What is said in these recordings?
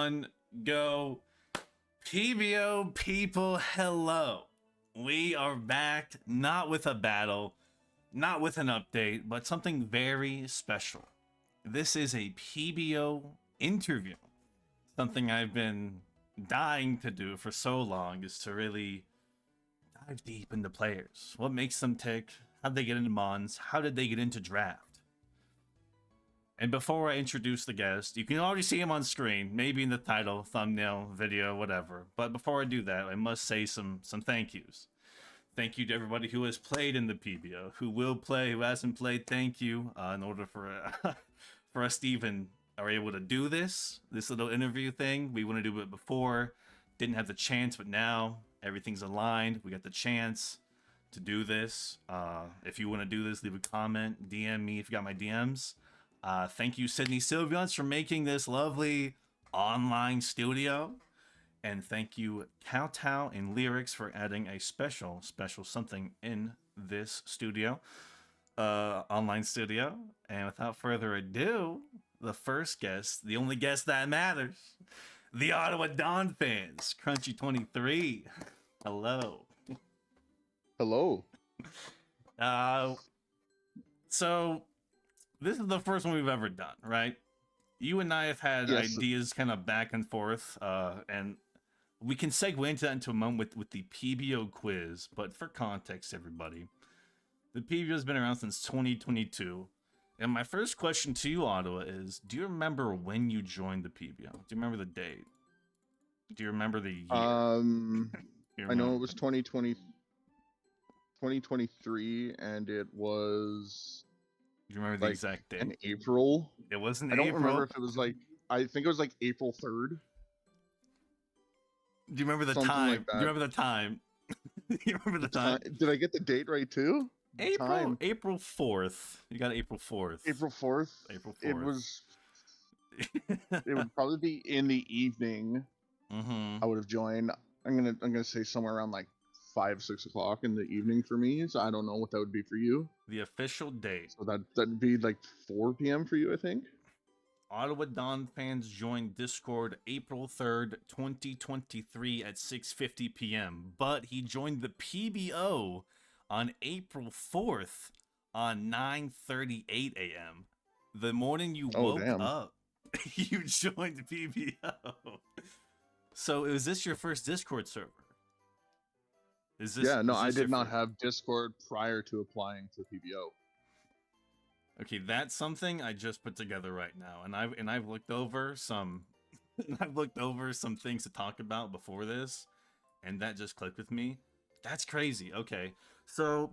1, go. PBO people, hello. We are back, not with a battle, not with an update, but something very special. This is a PBO interview. Something I've been dying to do for so long is to really dive deep into players. What makes them tick? How'd they get into Mons? How did they get into draft? And before I introduce the guest, you can already see him on screen, maybe in the title, thumbnail, video, whatever. But before I do that, I must say some thank yous. Thank you to everybody who has played in the PBO, who will play, who hasn't played. Thank you. In order for for us to even are able to do this little interview thing, we want to do it before. Didn't have the chance, but now everything's aligned. We got the chance to do this. If you want to do this, leave a comment, DM me if you got my DMs. Thank you, Sydney Sylvians, for making this lovely online studio. And thank you, Kowtow and Lyrics, for adding a special something in this studio, online studio. And without further ado, the first guest, the only guest that matters, the Ottawa Donphans, Crunchy23. Hello. Hello. So this is the first one we've ever done, right? You and I have had ideas kind of back and forth, and we can segue into that into a moment with the PBO quiz. But for context, everybody, the PBO has been around since 2022. And my first question to you, Ottawa, is: do you remember when you joined the PBO? Do you remember the date? Do you remember the year? I know it was 2023, and it was. Do you remember the exact date? In April. It wasn't. I don't remember if it was like. I think it was like April 3rd. Do you remember the time? Like, do you remember the time? Do you remember the time? Did I get the date right too? April 4th. You got April 4th. April 4th. April 4th. It was. It would probably be in the evening. Mm-hmm. I would have joined. I'm gonna say somewhere around like 5-6 o'clock in the evening for me. So I don't know what that would be for you. The official date. So that'd be like 4 p.m. for you, I think. Ottawa Donphans joined Discord April 3rd, 2023 at 6:50 p.m. But he joined the PBO on April 4th on 9:38 a.m. The morning you woke up, you joined the PBO. So is this your first Discord server? Is this? Yeah, no, I did not have Discord prior to applying for PBO. Okay, that's something I just put together right now, and I've looked over some, things to talk about before this, and that just clicked with me. That's crazy. Okay, so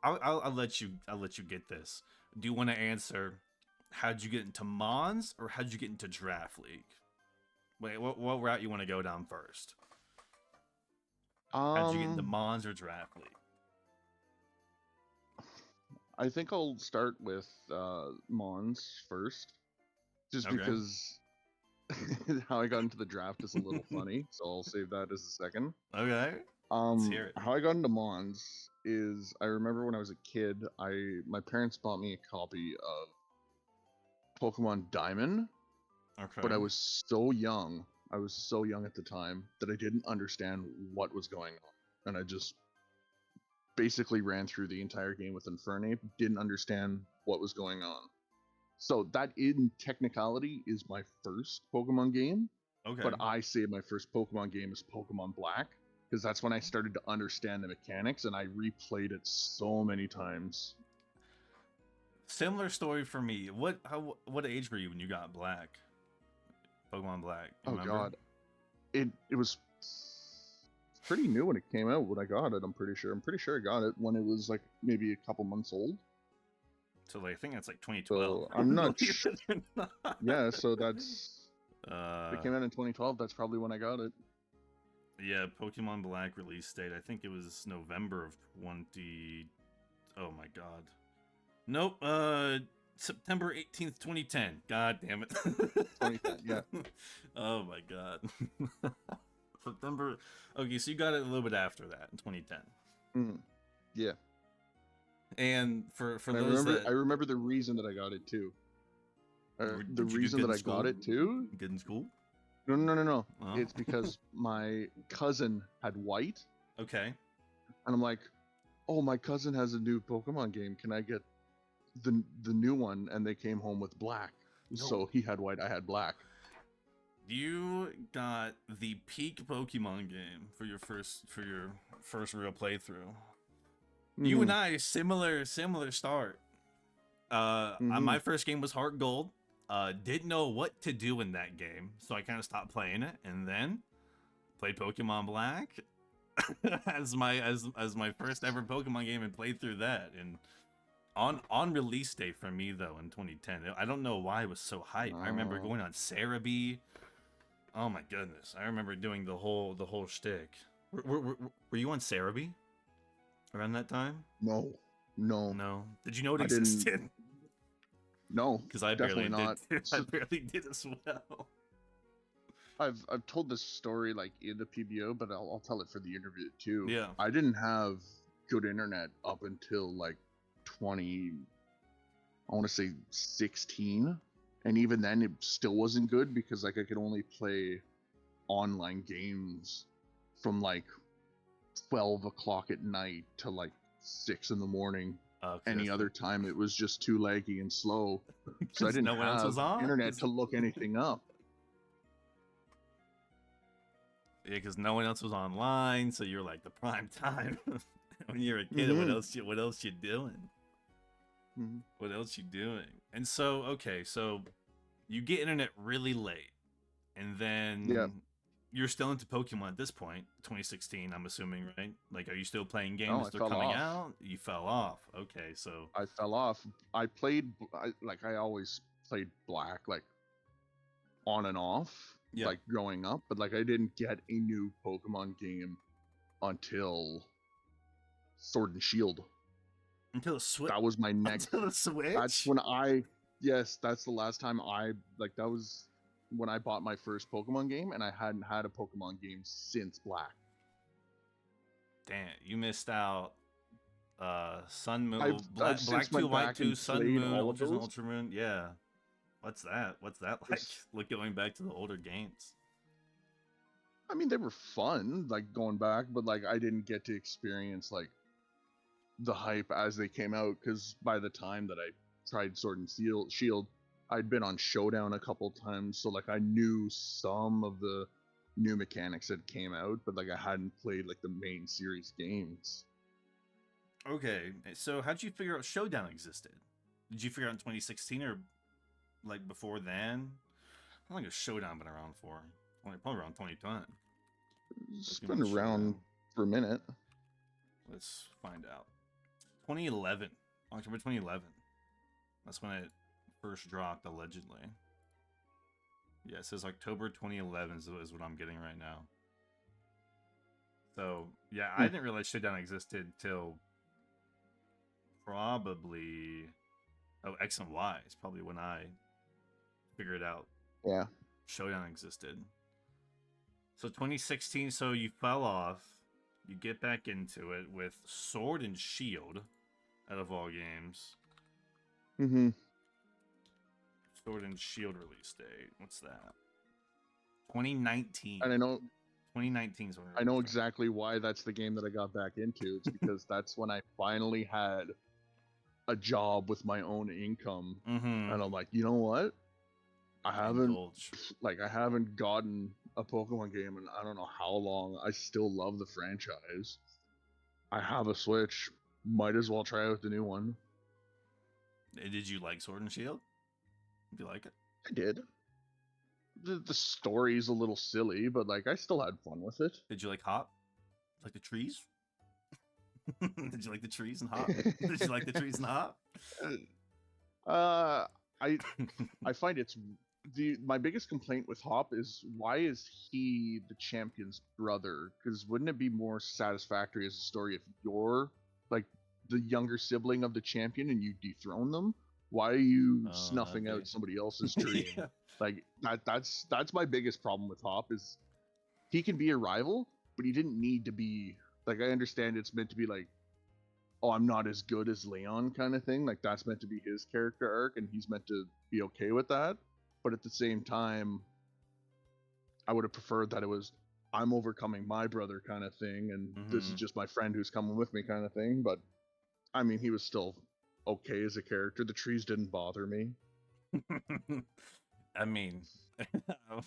I'll let you get this. Do you want to answer? How'd you get into Mons, or how'd you get into Draft League? Wait, what route you want to go down first? How'd you get into Mons or Draft League? I think I'll start with Mons first, just because how I got into the draft is a little funny, so I'll save that as a second. Okay. Let's hear it. How I got into Mons is I remember when I was a kid, my parents bought me a copy of Pokemon Diamond, but I was so young. I was so young at the time that I didn't understand what was going on, and I just basically ran through the entire game with Infernape, didn't understand what was going on. So that in technicality is my first Pokemon game. Okay. But I say my first Pokemon game is Pokemon Black, because that's when I started to understand the mechanics, and I replayed it so many times. Similar story for me. What age were you when you got Black? Pokemon Black. Remember? God. It was pretty new when it came out when I got it. I'm pretty sure I got it when it was like maybe a couple months old. So like, I think that's like 2012. So I'm not sure. Yeah, so that's it came out in 2012. That's probably when I got it. Yeah, Pokemon Black release date. I think it was November of 20. Oh my god. Nope. September 18th, 2010. God damn it. 2010. Yeah. Oh my god. September. Okay, so you got it a little bit after that in 2010. Yeah. And for those I remember the reason that I got it too. The reason that I got it too. Good in school? No. Oh. It's because my cousin had white. Okay. And I'm like, oh, my cousin has a new Pokemon game. Can I get the new one? And they came home with black. No. So he had white, I had black. You got the peak Pokemon game for your first real playthrough. You and I, similar start. My first game was Heart Gold. Didn't know what to do in that game, so I kind of stopped playing it, and then played Pokemon Black as my first ever Pokemon game, and played through that. And on release day for me though in 2010, I don't know why it was so hype. I remember going on Cerebi. Oh my goodness, I remember doing the whole shtick. Were you on Cerebi around that time? No. Did you know it existed? No, because I barely did. I barely did as well. I've told this story like in the PBO, but I'll tell it for the interview too. Yeah. I didn't have good internet up until like 16, and even then it still wasn't good because like I could only play online games from like 12 o'clock at night to like 6 in the morning. Any other time it was just too laggy and slow, so I didn't have internet to look anything up. Yeah, because no one else was online, so you're like the prime time. When you're a kid, what else you doing? What else you doing? And so, okay, so you get internet really late, and then you're still into Pokemon at this point, 2016, I'm assuming, right? Like, are you still playing games that are coming out? You fell off. Okay, so I fell off. I always played Black, like on and off, like growing up, but like I didn't get a new Pokemon game until Sword and Shield. Until the Switch. That was my next. Until the Switch. That's when that's the last time that was when I bought my first Pokemon game, and I hadn't had a Pokemon game since Black. Damn, you missed out. Sun Moon, Black 2, White 2, Sun Moon, Ultra and Ultra Moon. Yeah. What's that like? Look, going back to the older games. I mean, they were fun, like going back, but like I didn't get to experience like the hype as they came out, because by the time that I tried Sword and Shield, I'd been on Showdown a couple times, so like I knew some of the new mechanics that came out, but like I hadn't played like the main series games. Okay, so how'd you figure out Showdown existed? Did you figure out in 2016 or like before then? How long has Showdown been around for? Probably around 2010. It's been around for a minute. Let's find out. 2011, October 2011. That's when it first dropped, allegedly. Yeah, it says October 2011 is what I'm getting right now. So, yeah, I didn't realize Showdown existed till probably... Oh, X and Y is probably when I figured out Showdown existed. So 2016, so you fell off. You get back into it with Sword and Shield, out of all games. Sword and Shield release date. What's that? 2019. And I know 2019 is when I know exactly why that's the game that I got back into. It's because that's when I finally had a job with my own income, and I'm like, you know what? I haven't gotten a Pokemon game in I don't know how long. I still love the franchise. I have a Switch. Might as well try out the new one. Did you like Sword and Shield? Did you like it? I did. The story's a little silly, but like I still had fun with it. Did you like Hop? Like the trees? Did you like the trees and Hop? Did you like the trees and Hop? I find it's my biggest complaint with Hop is, why is he the champion's brother? Because wouldn't it be more satisfactory as a story if you're like the younger sibling of the champion and you dethrone them? Why are you snuffing out somebody else's tree? Like that's my biggest problem with Hop, is he can be a rival, but he didn't need to be. Like, I understand it's meant to be like, oh, I'm not as good as Leon kind of thing. Like that's meant to be his character arc, and he's meant to be okay with that. But at the same time, I would have preferred that it was I'm overcoming my brother kind of thing, and this is just my friend who's coming with me kind of thing. But I mean, he was still okay as a character. The trees didn't bother me. I mean,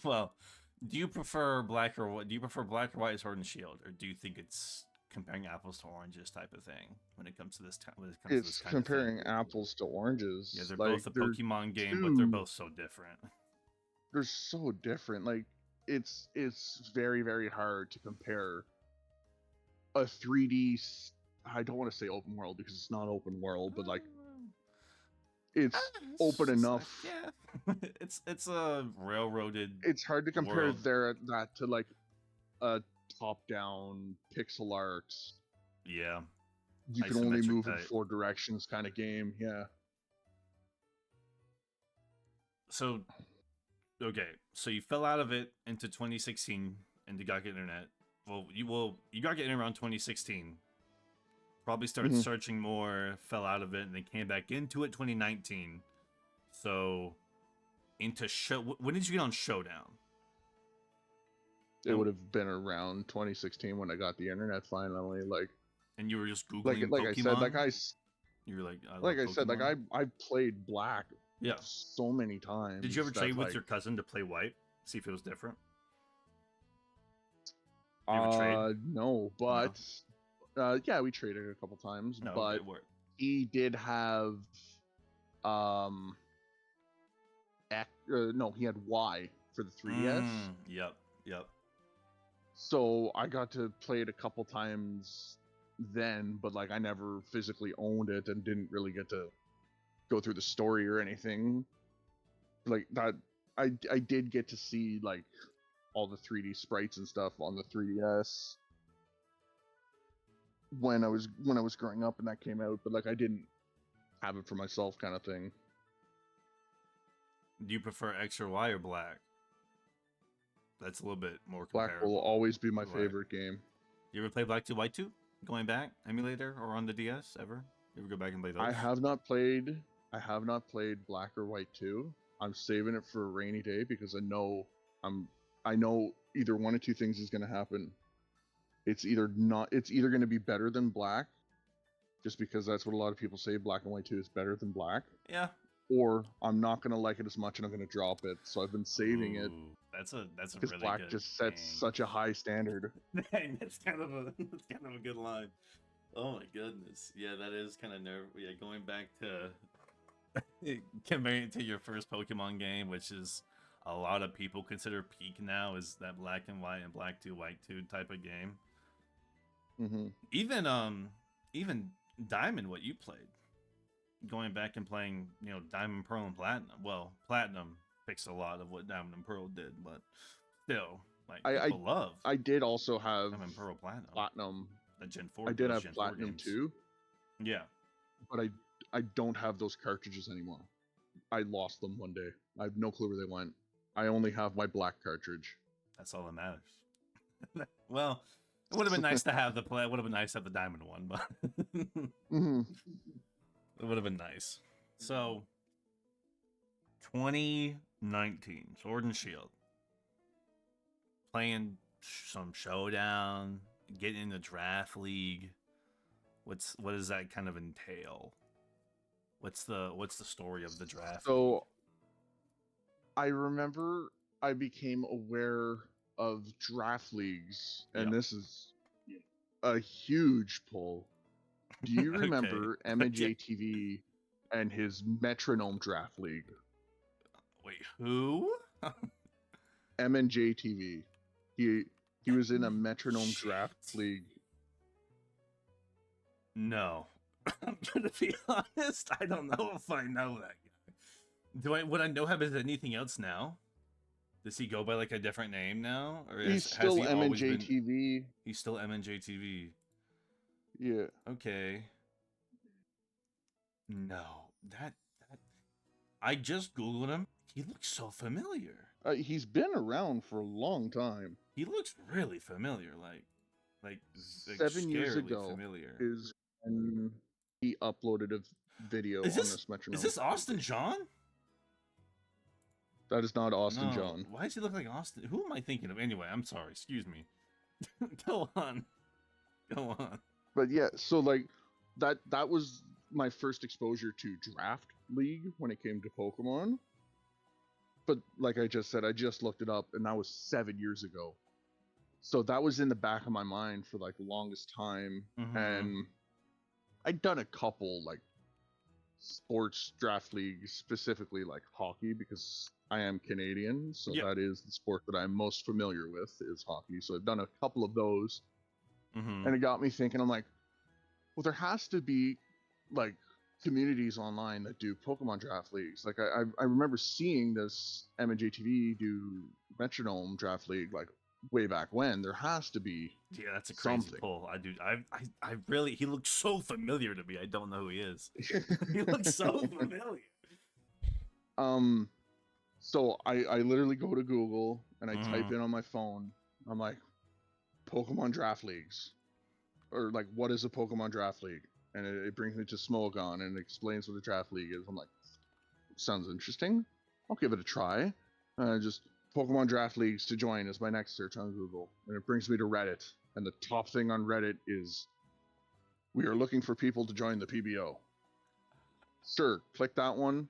well, do you prefer black or what? Do you prefer black or white Sword and Shield, or do you think it's comparing apples to oranges type of thing when it comes to this? When it comes to this It's kind of comparing thing? apples to oranges. Yeah, they're Like both a they're Pokemon game, but they're both so different. They're so different. Like it's very very hard to compare a 3D. I don't want to say open world because it's not open world, but like it's open enough. Yeah, it's a railroaded. It's hard to compare world. that to like a top-down pixel art. Yeah, you can only move in 4 directions kind of game. Yeah. So, okay, so you fell out of it into 2016 and you got get internet. Well, you got get in around 2016. Probably started searching more, fell out of it, and then came back into it 2019. So, into when did you get on Showdown? It would have been around 2016 when I got the internet finally. Like, and you were just googling like Pokemon? I said, you were like, I said, like I played Black, yeah, so many times. Did you ever trade with your cousin to play White? See if it was different. No, but yeah, we traded a couple times. No, but he did have no, he had Y for the 3DS. Yep. So I got to play it a couple times then, but like I never physically owned it and didn't really get to go through the story or anything. Like that, I did get to see like all the 3D sprites and stuff on the 3DS when I was growing up and that came out, but like I didn't have it for myself kind of thing. Do you prefer X or Y or Black? That's a little bit more comparable. Black will always be my favorite game. You ever play Black 2 White 2? Going back, emulator or on the DS ever? You ever go back and play those? I have not played Black or White 2. I'm saving it for a rainy day because I know either one of two things is going to happen. It's either going to be better than Black, just because that's what a lot of people say. Black and White 2 is better than Black. Yeah. Or I'm not going to like it as much and I'm going to drop it. So I've been saving it. That's a really Black good just sets such a high standard. Dang, that's kind of a good line. Oh my goodness. Yeah, that is kind of Yeah, going back to comparing it to your first Pokemon game, which is a lot of people consider peak now, is that Black and White and Black 2 White 2 type of game. Even Diamond, what you played, going back and playing, Diamond, Pearl, and Platinum. Well, Platinum fixed a lot of what Diamond and Pearl did, but still, like, people love. I did also have Diamond, Pearl, Platinum. The Gen 4. I did have Platinum too. Yeah, but I don't have those cartridges anymore. I lost them one day. I have no clue where they went. I only have my Black cartridge. That's all that matters. Well, it would have been nice to have it would have been nice to have the Diamond one, but it would have been nice. So, 2019, Sword and Shield. Playing some Showdown, getting in the draft league. What does that kind of entail? What's the story of the draft? So, I remember I became aware of draft leagues, and this is a huge pull. Do you remember M&J TV and his Metronome Draft League? Wait, who? M&J TV. He was in a Metronome Draft League. No. I'm gonna be honest, I don't know if I know that guy. Would I know him as anything else now? Does he go by like a different name now? Or he's still M&J TV. He's still M&J TV. Yeah. Okay. No, that I just googled him. He looks so familiar. He's been around for a long time. He looks really familiar, like 7 years ago familiar. Is when he uploaded a video on this metronome. Is this Austin John? That is not Austin No. John. Why does he look like Austin? Who am I thinking of? Anyway, I'm sorry. Excuse me. Go on. Go on. But yeah, so like that was my first exposure to Draft League when it came to Pokemon. But like I just said, I just looked it up, and that was 7 years ago. So that was in the back of my mind for like the longest time, and I'd done a couple like sports draft leagues, specifically like hockey, because I am Canadian, so that is the sport that I'm most familiar with is hockey. So I've done a couple of those, and it got me thinking. I'm like, well, there has to be like communities online that do Pokemon draft leagues. Like I remember seeing this M&J TV do Metronome draft league like way back when. There has to be that's a crazy something. pull. I really, he looks so familiar to me. I don't know who he is. He looks so familiar. So I literally go to Google and I type in on my phone. I'm like, Pokemon draft leagues, or like, what is a Pokemon draft league? And it brings me to Smogon and it explains what a draft league is. I'm like, sounds interesting. I'll give it a try. Just Pokemon draft leagues to join is my next search on Google, and it brings me to Reddit. And the top thing on Reddit is, we are looking for people to join the PBO. Sure, click that one.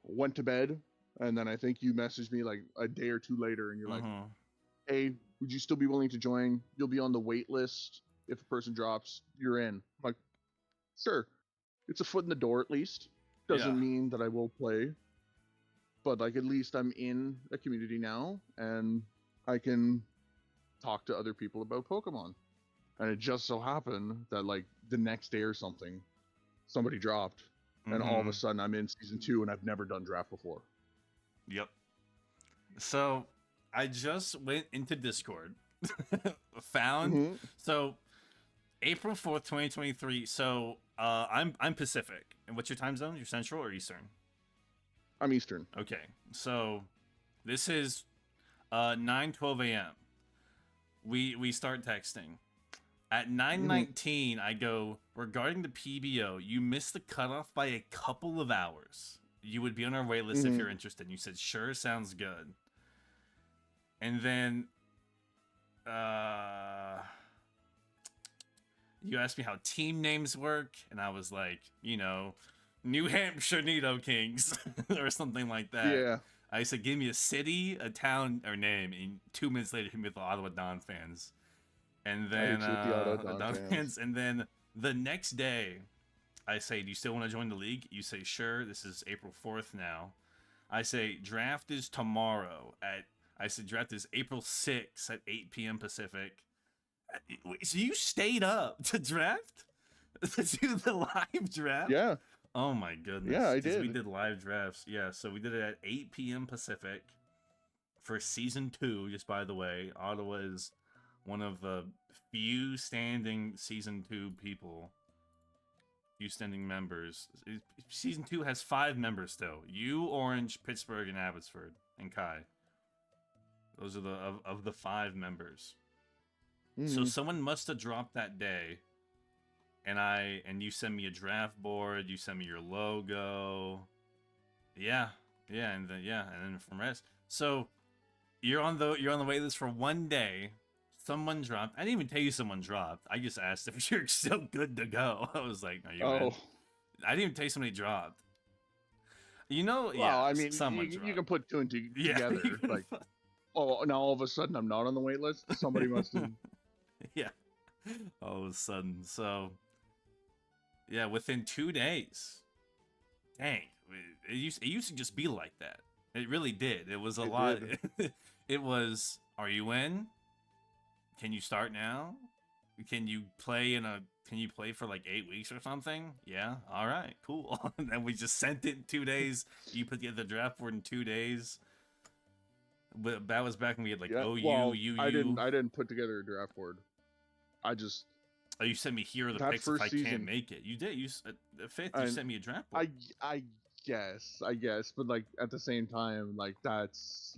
Went to bed, and then I think you messaged me like a day or two later, and you're like, hey, would you still be willing to join? You'll be on the wait list. If a person drops, you're in. I'm like, sure. It's a foot in the door at least. Doesn't mean that I will play. But like, at least I'm in a community now, and I can talk to other people about Pokemon. And it just so happened that like the next day or something, somebody dropped, and all of a sudden I'm in season 2, and I've never done draft before. Yep. So I just went into Discord, found so April 4th, 2023. So I'm Pacific. And what's your time zone? You're Central or Eastern? I'm Eastern. Okay. So this is 9:12 a.m. We start texting. At 9:19, I go, regarding the PBO, you missed the cutoff by a couple of hours. You would be on our wait list if you're interested. And you said, sure, sounds good. And then you asked me how team names work, and I was like, you know, New Hampshire Nido Kings or something like that. Yeah. I said, give me a city, a town, or name, and 2 minutes later, hit me with the Ottawa Donphans. And then Donphans. And then the next day, I say, do you still want to join the league? You say, sure. This is April 4th now. I say, draft is tomorrow I said draft is April 6th at 8 p.m. Pacific. So you stayed up to draft? To do the live draft? Yeah. Oh my goodness. Yeah, I did. We did live drafts. Yeah, so we did it at 8 p.m. Pacific for season 2, just by the way. Ottawa is one of the few standing season 2 people. Few standing members. Season 2 has 5 members still. You, Orange, Pittsburgh, and Abbotsford, and Kai. Those are of the 5 members. So someone must have dropped that day, and you send me a draft board. You send me your logo. Yeah, and then from rest. So you're on the wait list for 1 day. Someone dropped. I didn't even tell you someone dropped. I just asked if you're still good to go. I was like, are you in? I didn't even tell you somebody dropped. You know, well, I mean, someone you can put 2 and 2 together. Like, oh, now all of a sudden I'm not on the wait list. Somebody must have. Yeah, all of a sudden. So, yeah, within 2 days. Dang, it used to just be like that. It really did. It was a lot. It was, are you in? Can you start now? Can you play for like 8 weeks or something? Yeah. All right, cool. And then we just sent it in 2 days. You put together the draft board in 2 days. But that was back when we had like OU, I didn't put together a draft board. I just. Oh, you sent me here are the picks if I can't make it. You did. You the 5th. You sent me a draft board. I guess, but like at the same time, like that's.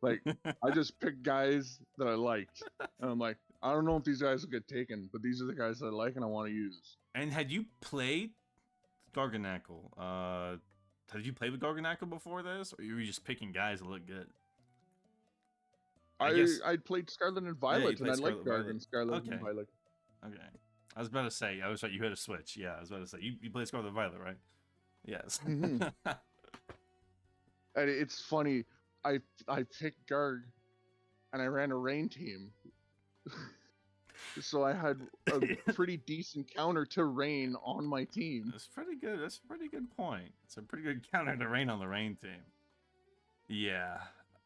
Like, I just picked guys that I liked, and I'm like, I don't know if these guys will get taken, but these are the guys that I like and I want to use. And had you played Garganackle? Had you played with Garganackle before this, or you were just picking guys that look good? I played Scarlet and Violet, and I liked Gargan, Scarlet and Violet. Okay. I was about to say, I was right, you had a switch. Yeah, I was about to say, you played Scarlet and Violet, right? Yes. Mm-hmm. And it's funny, I picked Garg, and I ran a rain team. So I had a pretty decent counter to rain on my team. That's pretty good. That's a pretty good point. It's a pretty good counter to rain on the rain team. Yeah.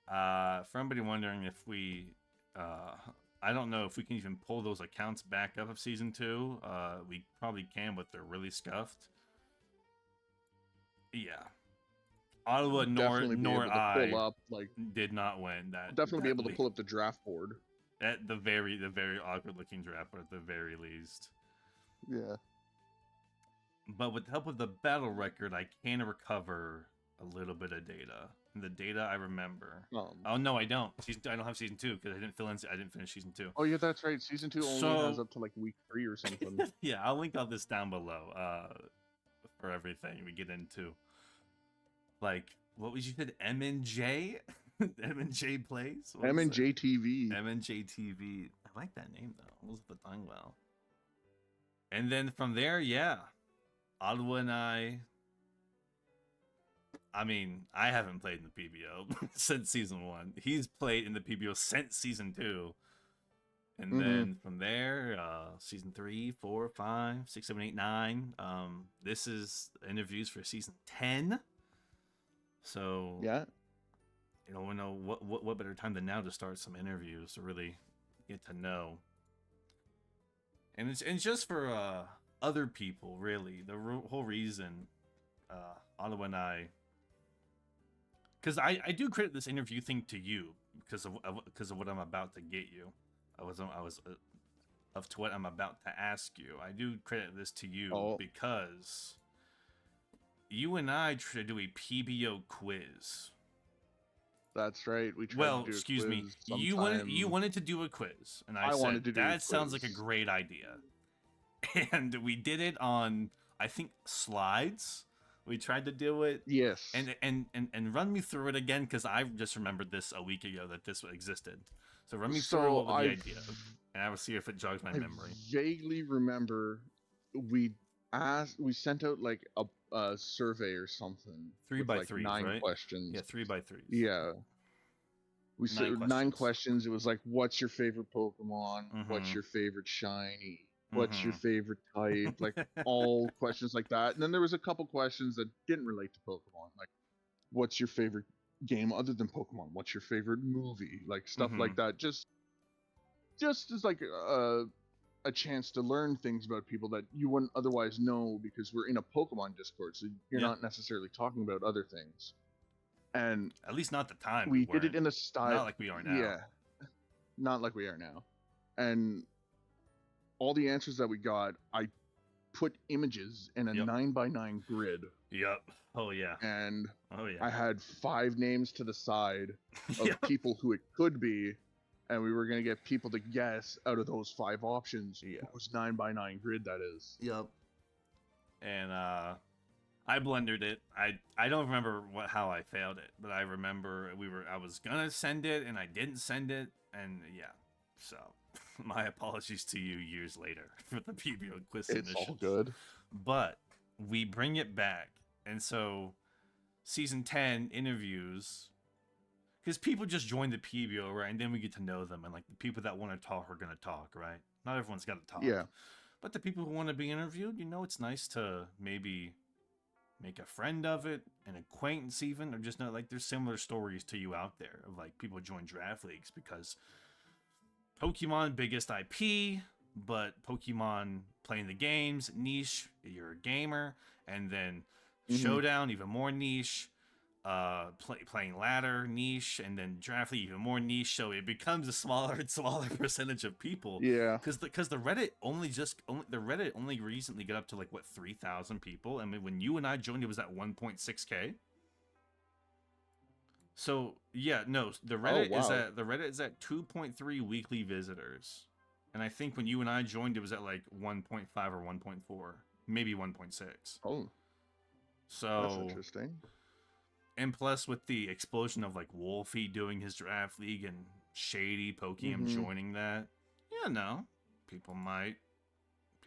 For anybody wondering if we, I don't know if we can even pull those accounts back up of Season 2. We probably can, but they're really scuffed. Yeah. Ottawa nor I pull up, like, did not win that. Definitely be able to pull up the draft board. At the very awkward looking draft board at the very least. Yeah. But with the help of the battle record, I can recover a little bit of data. And the data I remember. Oh no, I don't. I don't have season 2 because I didn't finish season 2. Oh yeah, that's right. Season 2 only has up to like week 3 or something. Yeah, I'll link all this down below. For everything we get into. Like, what was you said? MNJ? MNJ plays? MNJ TV. MNJ TV. I like that name though. It was the time well. And then from there, yeah. Ottawa and I mean, I haven't played in the PBO since season 1. He's played in the PBO since season 2. And then from there, season 3, 4, 5, 6, 7, 8, 9. This is interviews for season 10. So yeah, you know what better time than now to start some interviews to really get to know. And it's just for other people, really. The whole reason Ottawa and I, because I do credit this interview thing to you because of what I'm about to get you. I was of to what I'm about to ask you. I do credit this to you because you and I tried to do a PBO quiz. That's right. We tried to do excuse a quiz me. You wanted to do a quiz, and I said that sounds like a great idea. And we did it on, I think, slides. We tried to do it. Yes. And run me through it again, because I just remembered this a week ago that this existed. So run me through what was the idea, and I will see if it jogs my memory. I vaguely remember we sent out like a survey or something. 3 by 3, 9 right? questions. Yeah, 3 by 3. Yeah. We said 9 questions. It was like, what's your favorite Pokemon? What's your favorite shiny? What's your favorite type? Like all questions like that. And then there was a couple questions that didn't relate to Pokemon. Like, what's your favorite game other than Pokemon? What's your favorite movie? Like stuff like that. Just as like a chance to learn things about people that you wouldn't otherwise know, because we're in a Pokemon Discord, so you're not necessarily talking about other things. And at least not the time we did it in a style, not like we are now. Yeah, not like we are now. And all the answers that we got, I put images in a 9x9 grid. Yep. Oh yeah. And I had 5 names to the side of people who it could be, and we were gonna get people to guess out of those 5 options whose 9x9 grid that is. Yep. And I blundered it. I don't remember how I failed it, but I remember I was gonna send it and I didn't send it, and so my apologies to you years later for the PBO quiz submission. It's all good. But we bring it back, and so season 10 interviews, because people just join the PBO, right? And then we get to know them, and like the people that want to talk are gonna talk, right? Not everyone's got to talk. Yeah. But the people who want to be interviewed, it's nice to maybe make a friend of it, an acquaintance even, or just know like there's similar stories to you out there of like people join draft leagues because Pokemon, biggest IP, but Pokemon playing the games, niche, you're a gamer, and then Showdown, even more niche, playing ladder, niche, and then draft league, even more niche, so it becomes a smaller and smaller percentage of people. Yeah. Because the Reddit only recently got up to like, what, 3,000 people? I mean, when you and I joined, it was at 1.6K. So yeah, no, the Oh, Reddit wow. the Reddit is at 2.3 weekly visitors, and I think when you and I joined, it was at like 1.5 or 1.4, maybe 1.6. Oh, that's So, interesting. and plus with the explosion of like Wolfie doing his draft league and Shady Pokemon Mm-hmm. joining that, yeah, no, people might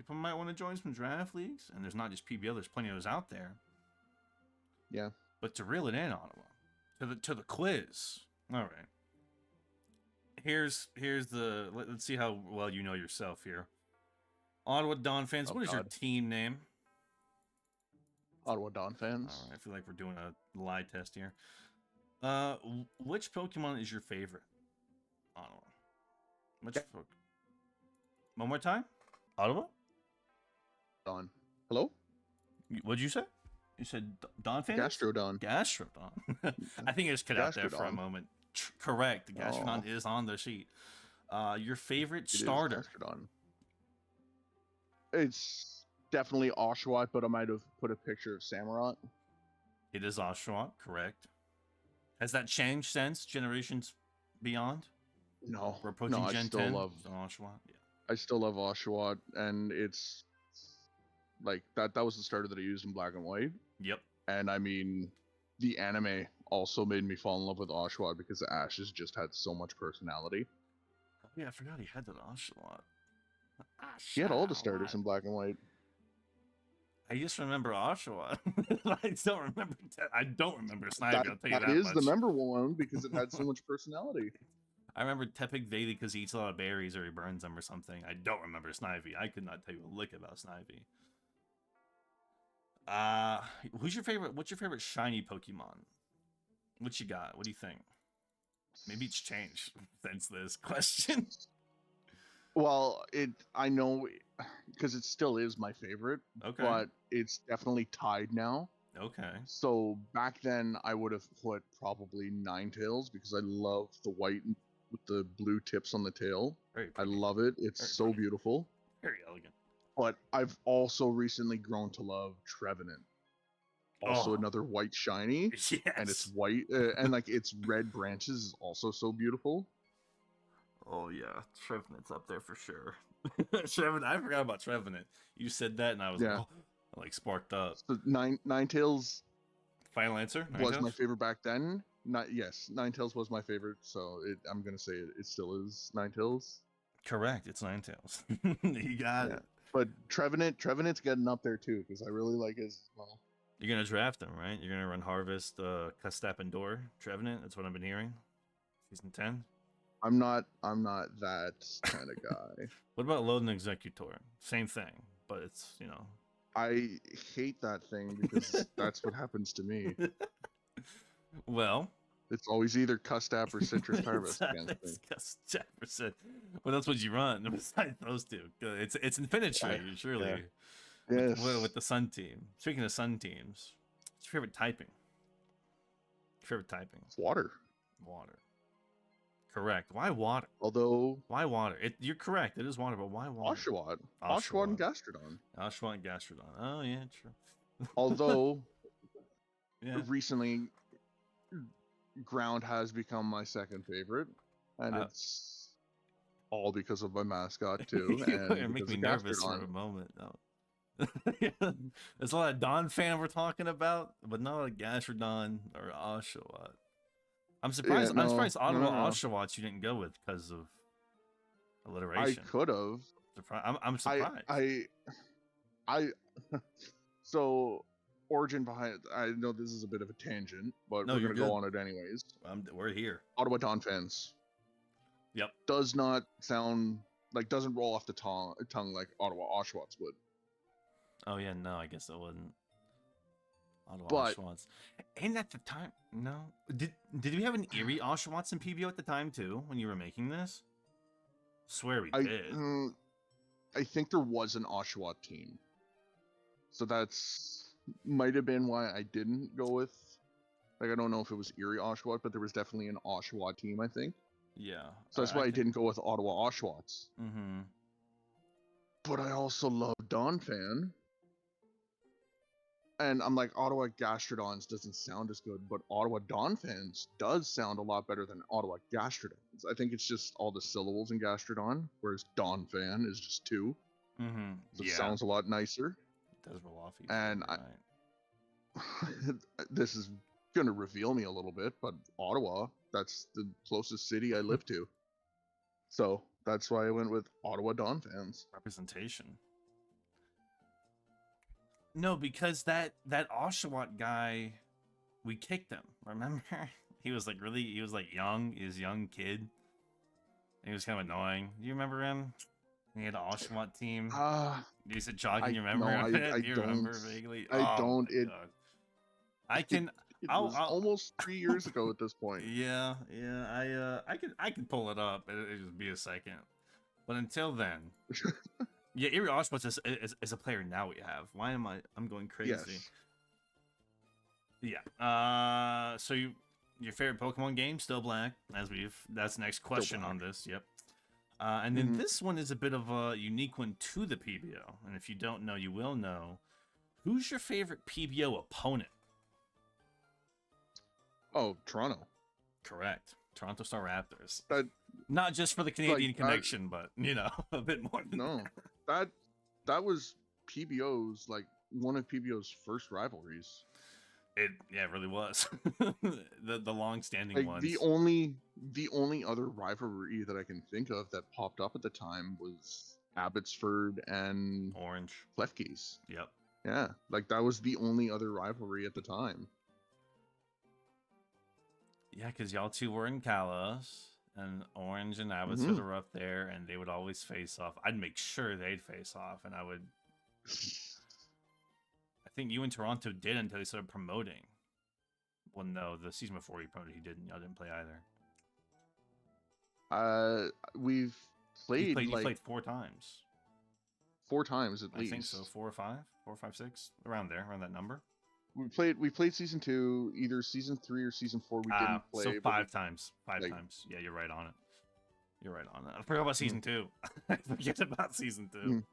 want to join some draft leagues, and there's not just PBO. There's plenty of those out there. Yeah. But to reel it in, Ottawa, to the quiz. All right. Here's the let's see how well you know yourself here. Ottawa Donphans. Oh What is your God. team name? Ottawa All Donphans. right. I feel like we're doing a lie test here. Which Pokemon is your favorite? Ottawa. Which? One more time. Ottawa. Don. Hello? What'd you say? You said Donphans? Gastrodon. Gastrodon. I think I just cut out there for a Gastrodon. moment. Correct. Gastrodon Oh. is on the sheet. Your favorite It is starter? Gastrodon. It's definitely Oshawott, but I might have put a picture of Samurott. It is Oshawott, correct. Has that changed since Generations Beyond? No. We're approaching No, Gen 10. Oshawott? Yeah. I still love Oshawott, and it's like that was the starter that I used in Black and White. Yep. And I mean, the anime also made me fall in love with Oshawott because the Ashes just had so much personality. Oh, yeah, I forgot he had that Oshawott. He had all the starters in Black and White. I just remember Oshawott. I don't remember Snivy. I'll tell you that That is much. the memorable one because it had so much personality. I remember Tepig vaguely because he eats a lot of berries or he burns them or something. I don't remember Snivy. I could not tell you a lick about Snivy. What's your favorite shiny Pokemon? What you got? What do you think? Maybe it's changed since this question. Well, I know because it still is my favorite. Okay. But it's definitely tied now. Okay. So back then I would have put probably Ninetales because I love the white with the blue tips on the tail. I love it. It's so beautiful. Very elegant. But I've also recently grown to love Trevenant. Also another white shiny. Yes. And it's white and like its red branches is also so beautiful. Oh yeah, Trevenant's up there for sure. Trevenant, I forgot about Trevenant. You said that and I was like sparked up. So Ninetales Final answer? Was my favorite back then. Ninetales was my favorite, so I'm gonna say it still is Ninetales. Correct, it's Ninetales. You got it. But Trevenant's getting up there too because I really like his. Well, you're gonna draft him, right? You're gonna run Harvest, Custap, and Door Trevenant. That's what I've been hearing. Season 10. I'm not that kind of guy. What about Load and Executor? Same thing, but it's I hate that thing because that's what happens to me. Well, it's always either Custap or Citrus Harvest against me. Custap. What else would you run besides those two? It's Infinity, surely. Yeah. Yes. With the Sun team. Speaking of Sun teams, what's your favorite typing? It's water. Water. Correct. Why water? Although why water? You're correct. It is water, but why water? Oshawott and Gastrodon. Oshawott and Gastrodon. Oh yeah, true. Although recently Ground has become my second favorure, and it's all because of my mascot too. And it makes me nervous for a moment. No. There's a lot of Donphan we're talking about, but not a Gastrodon or Oshawott. I'm surprised. I'm surprised Ottawa Oshawott you didn't go with because of alliteration. I could have. I'm surprised. I so origin behind it. I know this is a bit of a tangent, but we're gonna go on it anyways. We're here. Ottawa Donphans. Yep. Does not sound like doesn't roll off the tongue like Ottawa Oshawotts would. Oh yeah, no, I guess it wouldn't. Ottawa Oshawotts. And at the time, no. Did we have an Erie Oshawotts in PBO at the time too when you were making this? Swear we did. I think there was an Oshawott team, so that's might have been why I didn't go with. Like I don't know if it was Erie Oshawott, but there was definitely an Oshawott team. I think. Yeah. So that's why I didn't go with Ottawa Oshawotts. Mm-hmm. But I also love Donphan. And I'm like, Ottawa Gastrodons doesn't sound as good, but Ottawa Donphans does sound a lot better than Ottawa Gastrodons. I think it's just all the syllables in Gastrodon, whereas Donphan is just two. Mm-hmm. So it Yeah. sounds a lot nicer. It does roll off easier, And right. this is going to reveal me a little bit, but Ottawa, that's the closest city I live to. So that's why I went with Ottawa Donphans. Representation. No, because that Oshawott guy, we kicked him. Remember? He was like young. He was a young kid. And he was kind of annoying. Do you remember him? He had an Oshawott team. You said jogging. You remember? No, I Do you don't. remember vaguely? I don't. My God. I can. It was almost 3 years ago at this point. Yeah. I can pull it up. It'll just be a second. But until then. Yeah, Erie Oshawott is a player now we have. Why am I'm going crazy? Yes. Yeah. So your favorite Pokemon game, still Black, that's the next question on this. Yep. And then this one is a bit of a unique one to the PBO. And if you don't know, you will know. Who's your favorite PBO opponent? Oh, Toronto. Correct. Toronto Star Raptors. Not just for the Canadian connection, but a bit more than that. That was PBO's, like, one of PBO's first rivalries. It really was. the long-standing like, ones. The only other rivalry that I can think of that popped up at the time was Abbotsford and Orange. Lefkeys. Yep. Yeah, like that was the only other rivalry at the time. Yeah, because y'all two were in Kalos, and Orange and Abbotsford were up there, and they would always face off. I'd make sure they'd face off, and I would... I think you and Toronto did until they started promoting. Well, no, the season before you promoted, he didn't. Y'all didn't play either. We've played you played 4 times. 4 times at least. I think so. 4 or 5, 4 or 5, 6, around that number. We played season 2, either season 3 or season 4. We didn't play. So 5 times. 5 times. Yeah, you're right on it. I forgot about season 2. I forget about season 2.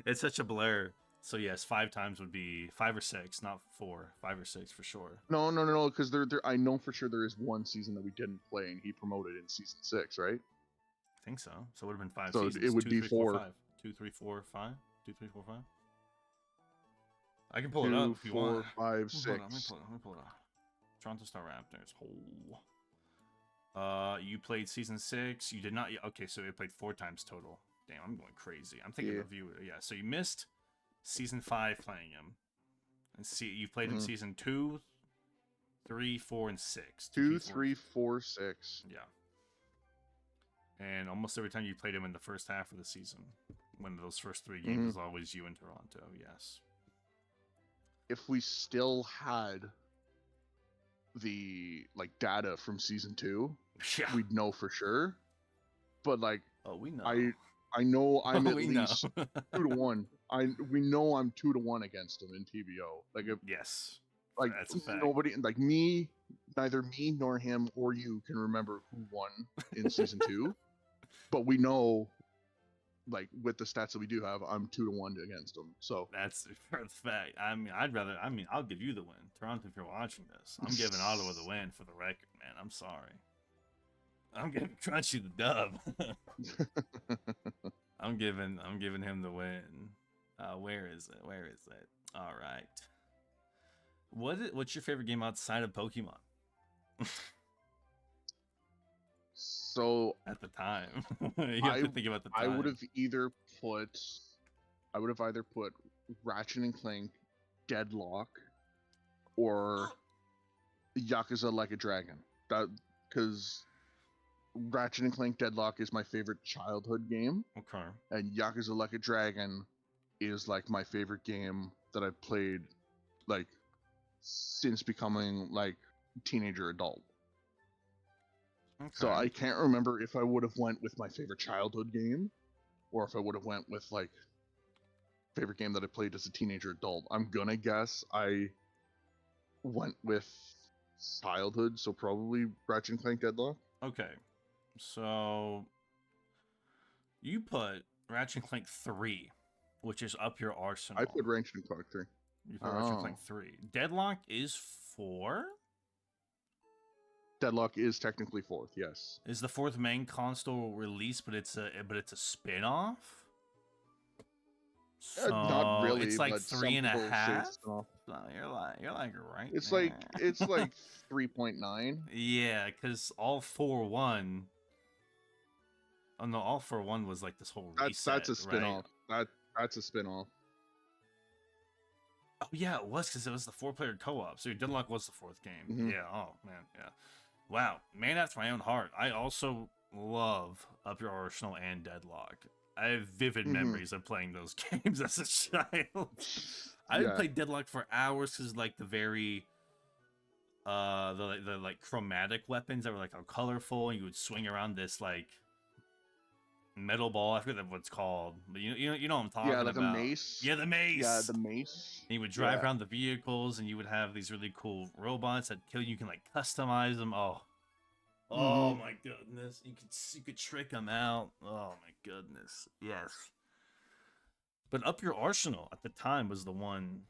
It's such a blur. So yes, 5 times would be 5 or 6, not 4. 5 or 6 for sure. No, because there I know for sure there is one season that we didn't play, and he promoted in season 6, right? I think so. So it would have been 5 so seasons. It would 2, be 3, 4. 4, 5. 2, 3, 4, 5. 2, 3, 4, 5. I can pull it up if you 4, want. 5, 6. Let me pull it up. Toronto Star Raptors. You played season 6. You did not. Okay, so you played 4 times total. Damn, I'm going crazy. I'm thinking of you. Yeah, so you missed season 5 playing him. And see, you played him season 2, 3, 4, and 6. 2, 3, 4, 6. Yeah. And almost every time you played him in the first half of the season, one of those first 3 games was always you in Toronto. Yes. If we still had the data from season 2, we'd know for sure. But we know. I know I'm at least 2-1. We know I'm 2-1 against him in PBO. Yes. That's a fact. Nobody neither me nor him or you can remember who won in season 2. But we know, with the stats that we do have, I'm 2-1 against him. So that's for the fact. I'll give you the win. Toronto, if you're watching this, I'm giving Ottawa the win for the record, man. I'm sorry. I'm giving Crunchy the dub. I'm giving him the win. Where is it? All right. What's your favorite game outside of Pokemon? So at the time, you have to think about the time. I would have either put Ratchet and Clank, Deadlock, or Yakuza Like a Dragon. Because Ratchet and Clank Deadlock is my favorite childhood game. Okay. And Yakuza Like a Dragon is my favorite game that I've played since becoming teenager adult. Okay. So I can't remember if I would have went with my favorite childhood game or if I would have went with favorite game that I played as a teenager adult. I'm gonna guess I went with childhood, so probably Ratchet and Clank Deadlock. Okay. So you put Ratchet and Clank 3, which is up your arsenal. I put Ratchet and Clank 3. You play Archer playing 3. Deadlock is 4. Deadlock is technically 4th. Yes. Is the 4th main console release, but it's a spin-off? So not really. It's like but 3.5. No, you're like right. It's like 3.9. Yeah, because All For One. Oh no, All For One was like this whole reset. That's a spin-off. Right? That's a spin-off. Oh yeah, it was because it was the 4-player co-op. So your Deadlock was the 4th game. Mm-hmm. Yeah. Oh man. Yeah. Wow. Man after my own heart. I also love Up Your Arsenal and Deadlock. I have vivid memories of playing those games as a child. I would play Deadlock for hours because like the very the like chromatic weapons that were like all colorful, and you would swing around this like metal ball. I forget what it's called, but you know what I'm talking about. Yeah, like a mace. Yeah, the mace. Yeah, the mace. And you would drive around the vehicles, and you would have these really cool robots that kill you. You can like customize them. Oh my goodness! You could trick them out. Oh my goodness! Yes. But Up Your Arsenal at the time was the one.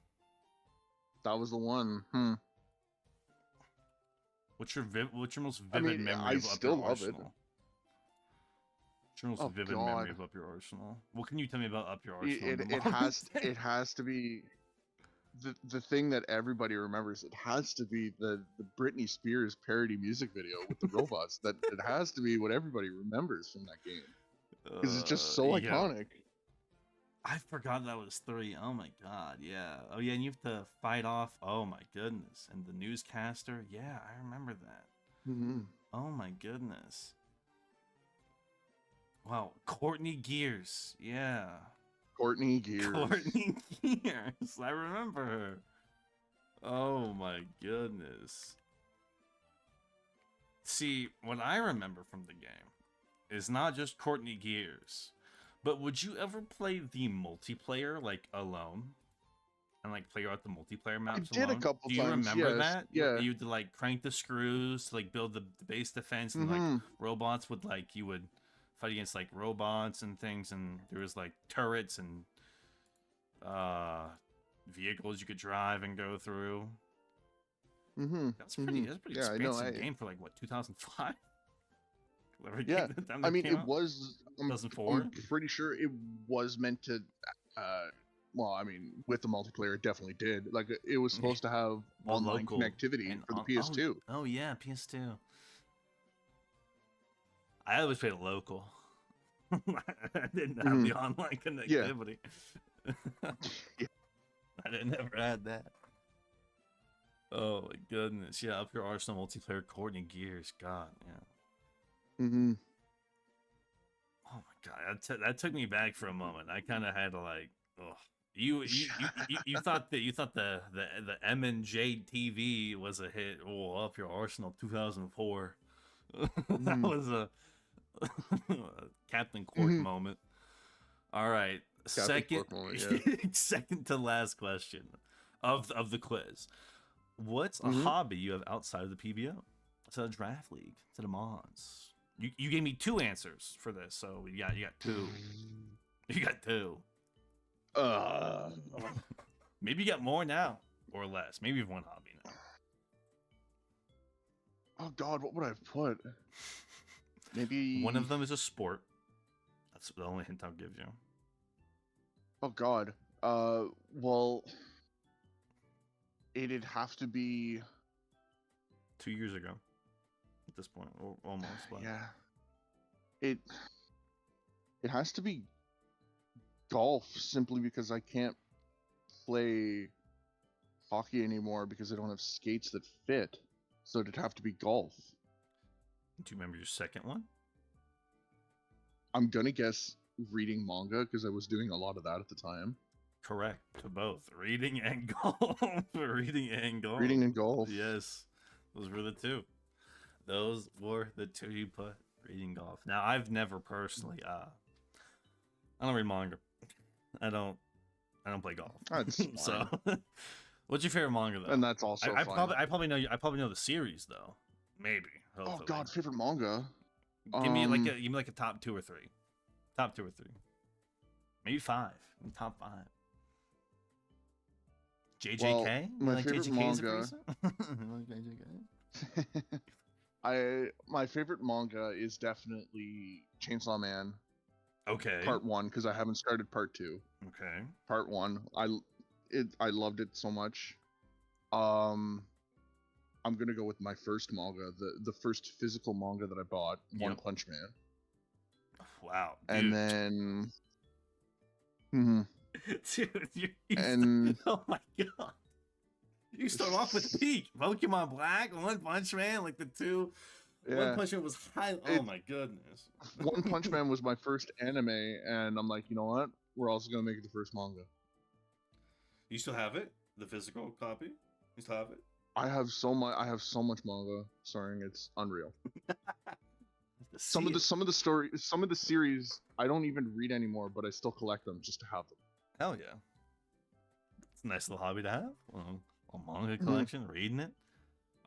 That was the one. What's your most vivid memory of Up Your Arsenal? What's your most vivid memory of Up Your Arsenal? What can you tell me about Up Your Arsenal? It has to be the thing that everybody remembers. It has to be the Britney Spears parody music video with the robots. That it has to be what everybody remembers from that game because it's just so iconic. I forgot that was 3. Oh my god, yeah. Oh yeah, and you have to fight off. Oh my goodness, and the newscaster. Yeah, I remember that. Oh my goodness. Wow, Courtney Gears. Yeah. Courtney Gears. I remember her. Oh my goodness. See, what I remember from the game is not just Courtney Gears, but would you ever play the multiplayer like alone? And like play out the multiplayer maps alone? I did a couple times. Do you remember that? Yeah. You would like crank the screws to like build the base defense, and like robots would like you would fight against like robots and things, and there was like turrets and vehicles you could drive and go through. That's pretty expensive game for like what, 2005? Yeah, I mean it was 2004. I'm pretty sure it was meant to well, I mean, with the multiplayer, it definitely did. Like, it was supposed to have online connectivity for the PS2. Oh yeah, PS2. I always played it local. I didn't have the online connectivity. I never had that. Oh my goodness! Yeah, Up Your Arsenal multiplayer, Courtney Gears. God, yeah. Oh my god, that took me back for a moment. I kind of had to like, oh. You thought the M&J TV was a hit. Oh, Up Your Arsenal 2004. That was a Captain Cork moment. All right, second to last question of the quiz. What's a hobby you have outside of the PBO? Outside of the draft league, outside of Mons? You gave me 2 answers for this, so you got 2. You got 2. Maybe you got more now or less. Maybe you've one hobby now. Oh god, what would I put? Maybe one of them is a sport. That's the only hint I'll give you. Oh god. Well, it'd have to be 2 years ago at this point, or almost. But... yeah. It has to be golf, simply because I can't play hockey anymore because I don't have skates that fit. So it'd have to be golf. Do you remember your second one? I'm gonna guess reading manga because I was doing a lot of that at the time. Correct to both. Reading and golf. Reading and golf. Reading and golf. Yes. Those were the 2. Those were the 2 you put. Reading, golf. Now, I've never personally I don't read manga. I don't play golf. That's so what's your favorite manga though? And that's also I probably know the series though. Maybe. Hopefully. Oh god, favorite manga. Give me like a top 2 or 3. Top 2 or 3. Maybe 5. Top 5. JJK? Well, You my like favorite JJK as a manga. freezer? You like JJK? My favorite manga is definitely Chainsaw Man Okay. Part 1 because I haven't started Part 2. Okay. Part 1, I loved it so much. I'm gonna go with my first manga, the first physical manga that I bought, One Punch Man. Wow, dude. And then, dude, and oh my god. You start off with peak Pokemon Black, One Punch Man, like the two. Yeah. One Punch Man was high. Oh my goodness. One Punch Man was my first anime, and I'm like, you know what? We're also gonna make it the first manga. You still have it? The physical copy? You still have it? I have so much manga. Sorry, it's unreal. Some of the series I don't even read anymore, but I still collect them just to have them. Hell yeah. It's a nice little hobby to have. Well, a manga collection, reading it.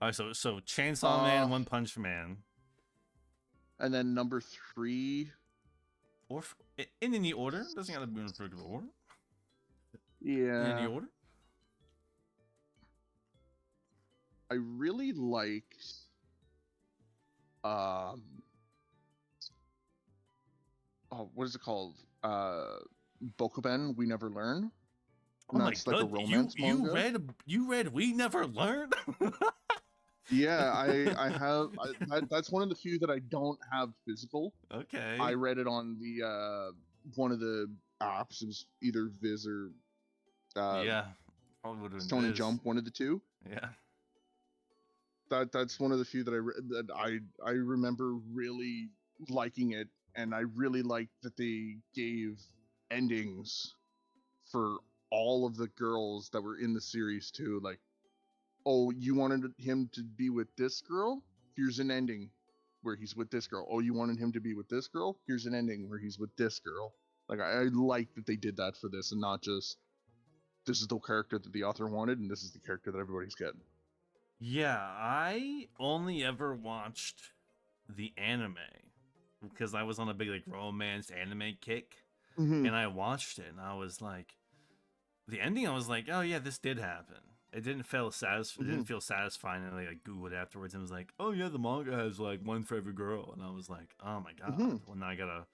Alright, so Chainsaw Man, One Punch Man. And then number 3. Or in any order. Doesn't gotta be in particular order. Yeah. In any order. I really liked what is it called? Bokuben, We Never Learn. Oh my god, like a romance manga. You read We Never Learn? Yeah, I have. That's one of the few that I don't have physical. Okay. I read it on the one of the apps. It was either Viz or yeah, probably would have been Shonen Jump, one of the two. Yeah. That's one of the few that I remember really liking it, and I really liked that they gave endings for all of the girls that were in the series too. Like, oh, you wanted him to be with this girl? Here's an ending where he's with this girl. Oh, you wanted him to be with this girl? Here's an ending where he's with this girl. Like, I like that they did that for this, and not just this is the character that the author wanted, and this is the character that everybody's getting. Yeah, I only ever watched the anime because I was on a big like romance anime kick, and I watched it, and I was like, the ending. I was like, oh yeah, this did happen. It didn't feel satisfying. It didn't feel satisfying. And I like Googled afterwards and was like, oh yeah, the manga has like one for every girl, and I was like, oh my god. Well, now I gotta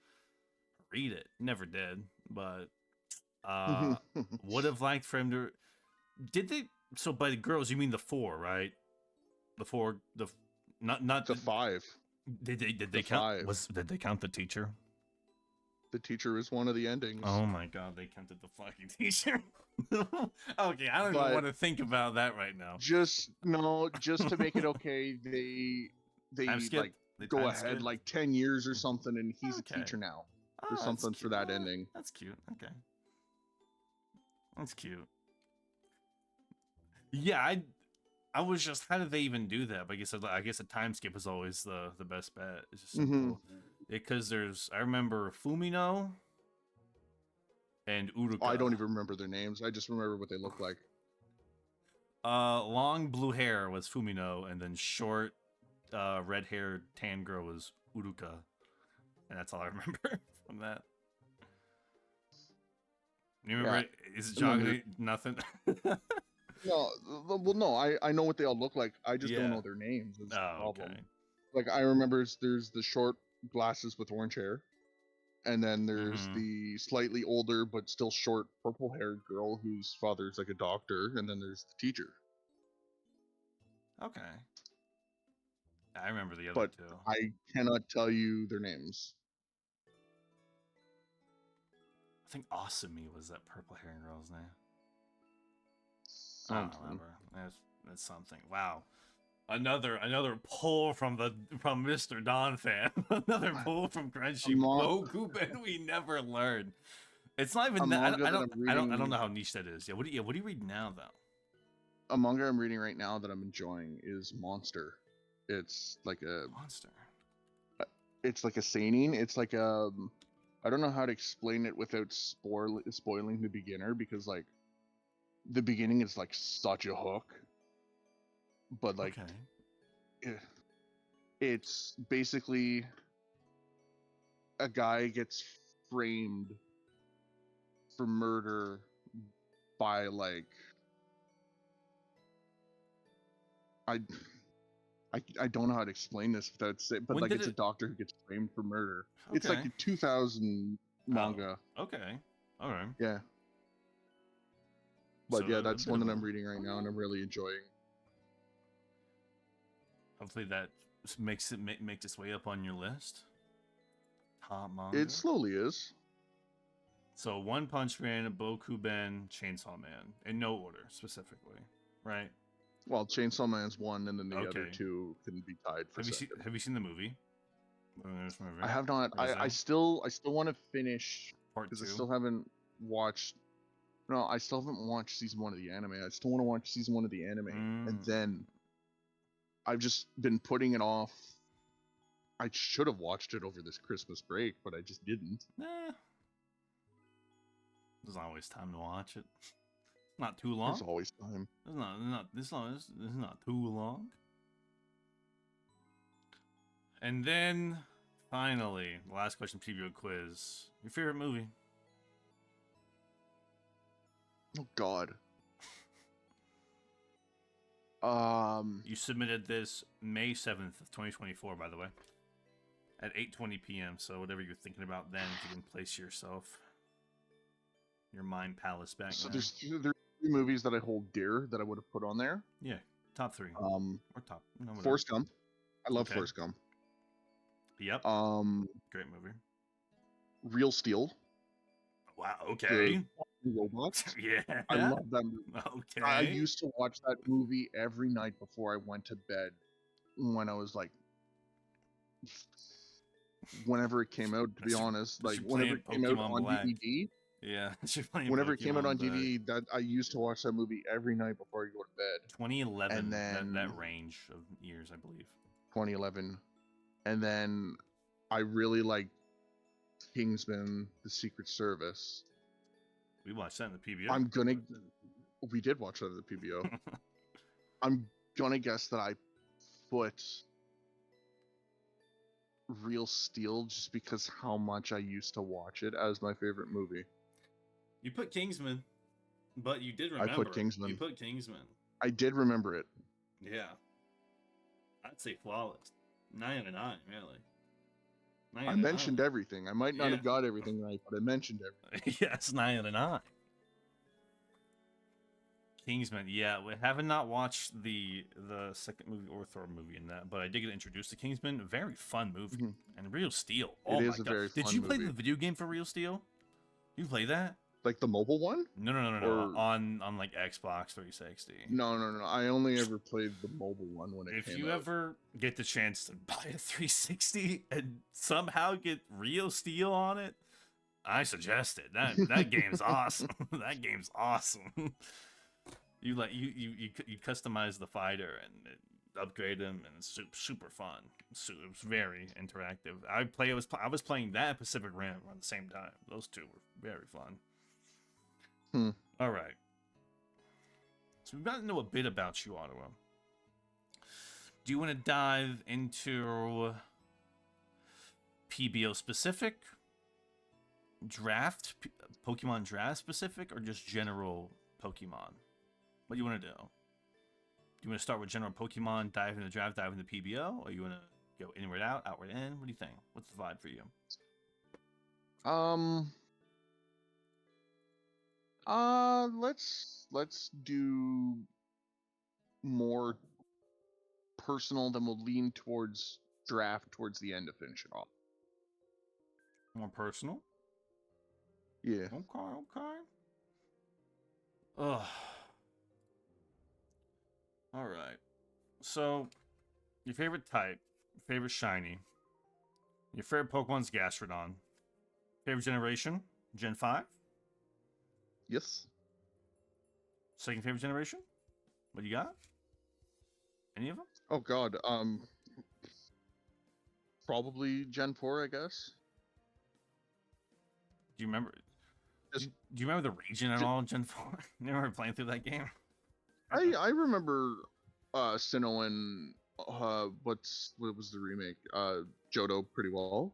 read it. Never did, but would have liked for him to. Did they? So by the girls, you mean the 4, right? The 4, not the 5. Did they count? 5. Did they count the teacher? The teacher is one of the endings. Oh my god, they counted the fucking teacher. Okay, I don't even want to think about that right now. Just to make it okay, they like go ahead like 10 years or something, and he's a teacher now. Or something for that ending. That's cute. Okay. That's cute. Yeah, I was just, how did they even do that? But I guess a time skip is always the best bet. It's just simple. Because I remember Fumino and Uruka. I don't even remember their names. I just remember what they look like. Long blue hair was Fumino, and then short red-haired tan girl was Uruka. And that's all I remember from that. You remember? Yeah. Is it jogging? Nothing? No, well, no. I know what they all look like. I just don't know their names. That's the problem. Okay. Like, I remember there's the short glasses with orange hair, and then there's the slightly older but still short purple-haired girl whose father's like a doctor, and then there's the teacher. Okay. I remember the other two. I cannot tell you their names. I think Asumi was that purple-haired girl's name. I don't remember. That's something. Wow. Another pull from Mr. Donphan. Another pull from Crunchy. Bokuben We Never Learned. It's not even that. I don't know how niche that is. Yeah. What do you read now though? A manga I'm reading right now that I'm enjoying is Monster. It's like a monster. It's like a seinen. It's like I don't know how to explain it without spoiling the beginner, because like the beginning is like such a hook, but like it's basically a guy gets framed for murder by like I I don't know how to explain this without saying, but When like did it's a it? doctor who gets framed for murder. It's like Okay. a 2000 manga. Oh, okay. All right. Yeah. So But yeah, a that's bit one of that a. I'm reading right now, and I'm really enjoying. Hopefully that makes its way up on your list. Top manga. It slowly is. So One Punch Man, Bokuben, Chainsaw Man, in no order specifically, right? Well, Chainsaw Man's one, and then the other Okay. two can be tied for second. Have you seen the movie? I have not. I still want to finish Part because I 2. still haven't watched. No, I still haven't watched season 1 of the anime. I still want to watch season 1 of the anime, and then I've just been putting it off. I should have watched it over this Christmas break, but I just didn't. There's always time to watch it. Not too long. There's always time. This is not too long. And then finally, the last question, PBO quiz. Your favorite movie? Oh God. You submitted this May 7th of 2024, by the way, at 8:20 p.m. So whatever you're thinking about then, if you can place yourself, your mind palace back. So now. there's 3 movies that I hold dear that I would have put on there. Yeah, top 3. Or top. No, Forrest Gump. I love Forrest Gump. Yep. Great movie. Real Steel. Wow. Okay. The robots. Yeah. I love that movie. Okay. I used to watch that movie every night before I went to bed when I was like, whenever it came out, to be honest, like whenever it came out on DVD. Yeah, whenever it came out on DVD, that I used to watch that movie every night before I go to bed. 2011, and then that range of years, I believe. 2011, and then I really liked Kingsman: The Secret Service. We watched that in the PBO. We did watch that at the PBO. I'm gonna guess that I put Real Steel just because how much I used to watch it as my favorite movie. You put Kingsman, but you did remember. I put Kingsman. You put Kingsman. I did remember it. Yeah. I'd say flawless. 9 out of 9, really. I mentioned everything. I might not have got everything right, but I mentioned everything. Yes, 9 out of 9. Kingsman, yeah. We haven't not watched the second movie or third movie in that, but I did get introduced to Kingsman. Very fun movie. Mm-hmm. And Real Steel. Oh my God. Very fun Did you play movie. the video game for Real Steel? You play that? Like the mobile one? No. On like Xbox 360. No. I only ever played the mobile one when it came out. If you ever get the chance to buy a 360 and somehow get Real Steel on it, I suggest it. That game's awesome. That game's awesome. You customize the fighter and upgrade him, and it's super fun. It's very interactive. I was playing that and Pacific Rim at the same time. Those two were very fun. All right. So we've gotten to know a bit about you, Ottawa. Do you want to dive into PBO specific, Pokemon draft specific, or just general Pokemon? What do you want to do? Do you want to start with general Pokemon, dive into draft, dive into PBO, or you want to go inward out, outward in? What do you think? What's the vibe for you? Let's do more personal, then we'll lean towards draft towards the end to finish it off. More personal? Yeah. Okay. Ugh. All right. So, your favorite type, favorite shiny, your favorite Pokemon's Gastrodon, favorite generation, Gen 5? Yes. Second favorite generation? What do you got? Any of them? Oh God, probably Gen 4, I guess. Do you remember? Do you remember the region at all in Gen 4? You remember playing through that game? I remember Sinnoh and what was the remake? Johto pretty well.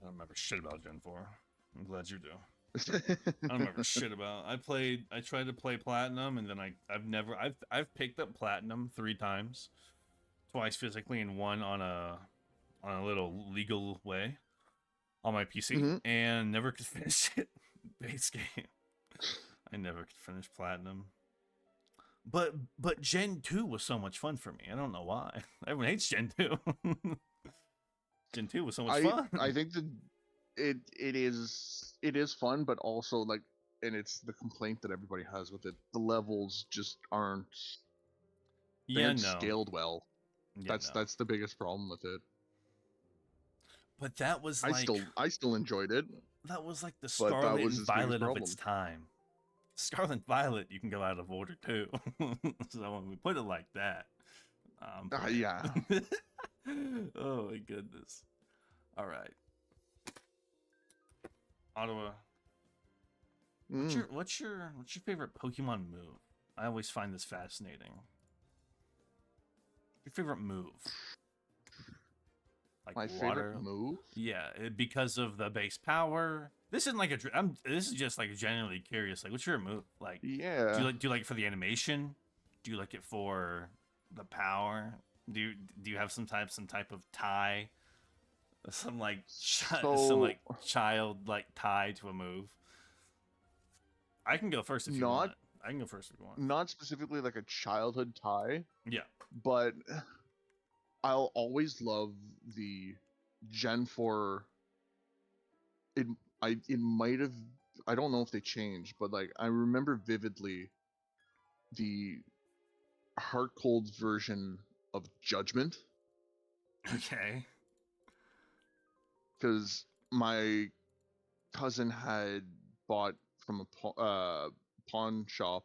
I don't remember shit about Gen 4. I'm glad you do. I don't remember shit about. I tried to play platinum, and then I've picked up platinum 3 times, twice physically and one on a little legal way on my PC, and never could finish it. Base game. I never could finish platinum. But Gen 2 was so much fun for me. I don't know why. Everyone hates Gen 2. Gen 2 was so much fun. I think that it is fun, but also like, and it's the complaint that everybody has with it. The levels just aren't scaled well. Yeah, that's the biggest problem with it. But that was like I still enjoyed it. That was like the Scarlet and Violet of its time. Scarlet and Violet, you can go out of order too. So when we put it like that, yeah. Oh my goodness. All right, Ottawa. What's your favorite Pokemon move? I always find this fascinating. Your favorite move? Like my favorite move? Yeah, because of the base power. This isn't like this is just like genuinely curious. Like, what's your move? Like, yeah. Do you like it for the animation? Do you like it for the power? Do you have some type of tie? Some child like tie to a move? I can go first if you want. I can go first if you want. Not specifically like a childhood tie. Yeah. But I'll always love the Gen 4. It might have, I don't know if they changed, but like I remember vividly the Heart Cold version of Judgment. Okay. Because my cousin had bought from a pawn shop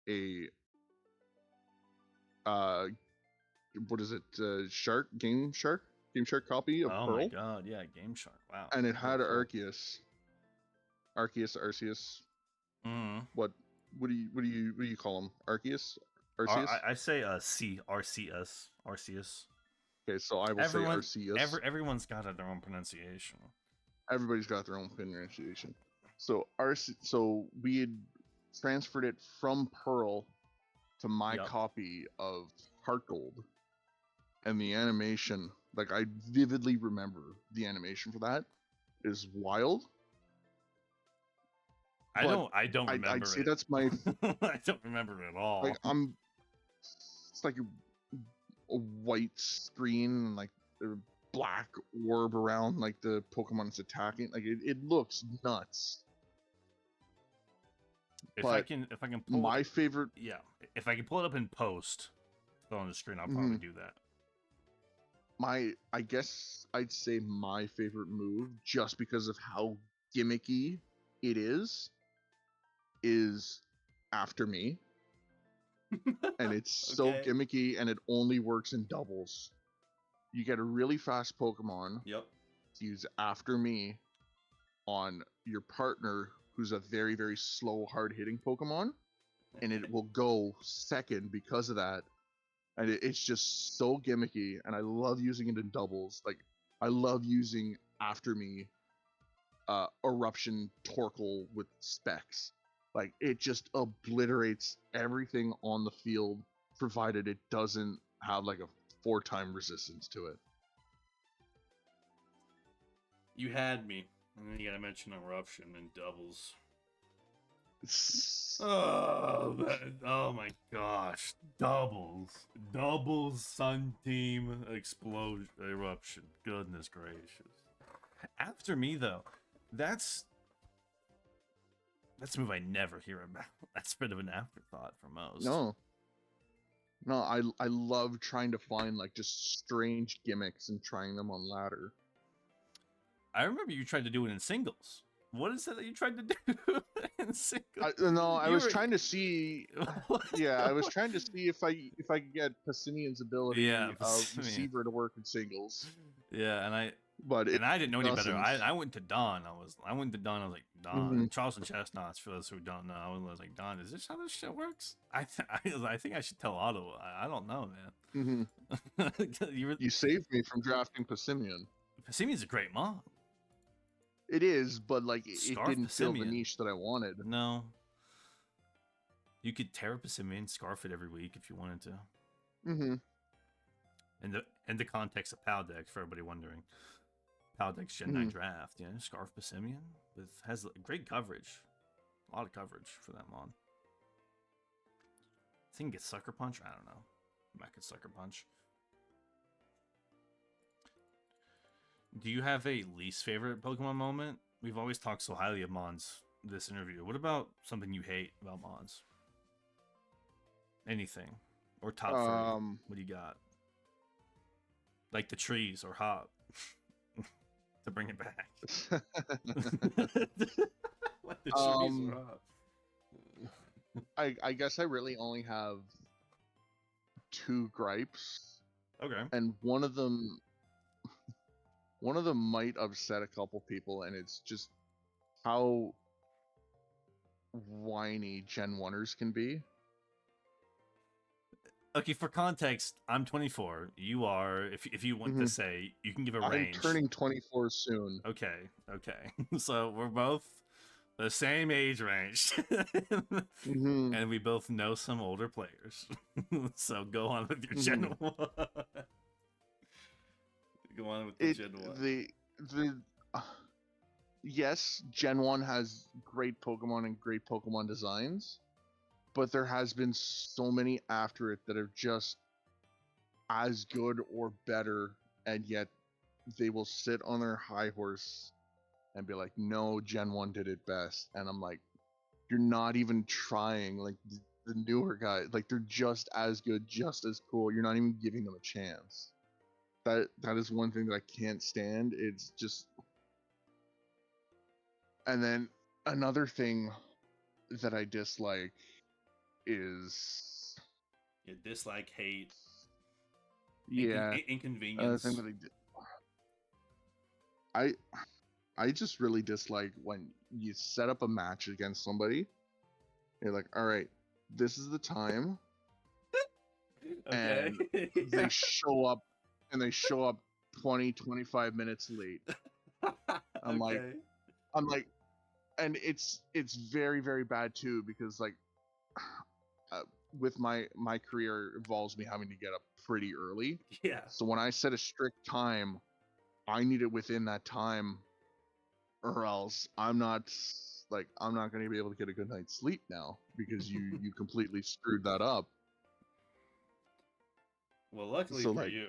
a what is it? Game Shark copy of Pearl. Oh my god, yeah, Game Shark. Wow. And it had Arceus. Arceus. What do you call him? Arceus? I say Arceus. Okay, so I will say Arceus. Everyone's got their own pronunciation. Everybody's got their own pronunciation. So we had transferred it from Pearl to my copy of Heart Gold. And the animation, like I vividly remember the animation for that is wild. I don't remember I'd say that's my I don't remember it at all. Like it's like a white screen and like a black orb around like the Pokemon's attacking. Like it looks nuts. If I can pull my favorite, if I can pull it up in post on the screen, I'll probably do that. I guess I'd say my favorite move, just because of how gimmicky it is After Me. And it's so gimmicky, and it only works in doubles. You get a really fast Pokemon. Yep. Use After Me on your partner, who's a very, very slow, hard-hitting Pokemon, and it will go second because of that. And it's just so gimmicky, and I love using it in doubles. Like, I love using After Me Eruption Torkoal with Specs. Like, it just obliterates everything on the field, provided it doesn't have, like, a 4-time resistance to it. You had me. And then you gotta mention Eruption and doubles. Oh my gosh. Doubles Sun Team Explosion Eruption. Goodness gracious. After Me though, that's a move I never hear about. That's a bit of an afterthought for most. No, I love trying to find like just strange gimmicks and trying them on ladder. I remember you tried to do it in singles. What is it that you tried to do in singles? I was trying to see. Yeah, I was trying to see if I could get Passinian's ability of Receiver to work in singles. Yeah, and I didn't know any better. I went to Don. I went to Don. I was like, Don, Charleston Chestnuts. For those who don't know, I was like, Don, is this how this shit works? I think I should tell Ottawa. I don't know, man. You saved me from drafting Passinian. Passinian's a great mom. It is, but like it Scarf didn't fill the Pissimian. niche that I wanted. No. You could tear up a Pissimian, scarf it every week if you wanted to. Mm-hmm. In the context of Paldea, for everybody wondering. Paldea's Gen 9 draft, yeah, Scarf Pissimian has great coverage. A lot of coverage for that mon. I think it gets Sucker Punch. I don't know. Might get Sucker Punch. Do you have a least favorite Pokemon moment? We've always talked so highly of Mons this interview. What about something you hate about Mons? Anything. Or top 3. What do you got? Like the trees or Hop. To bring it back. What the trees or Hop? I guess I really only have 2 gripes. Okay. And one of them might upset a couple people, and it's just how whiny Gen 1ers can be. Okay, for context, I'm 24. You are, if you want to say, you can give a range. I'm turning 24 soon. Okay. So we're both the same age range. And we both know some older players. So go on with your Gen 1. Go on with the Gen 1. Yes, Gen 1 has great Pokemon and great Pokemon designs, but there has been so many after it that are just as good or better, and yet they will sit on their high horse and be like, no, Gen 1 did it best. And I'm like, you're not even trying. Like, the newer guys, like, they're just as good, just as cool. You're not even giving them a chance. That is one thing that I can't stand. It's just... And then another thing that I dislike is... You dislike, hate. Yeah. Inconvenience. Thing that I just really dislike when you set up a match against somebody. You're like, all right, this is the time. Okay. And they show up 20, 25 minutes late. I'm like, and it's very, very bad too, because like with my career involves me having to get up pretty early. Yeah. So when I set a strict time, I need it within that time, or else I'm not going to be able to get a good night's sleep now, because you completely screwed that up. Well, luckily for you,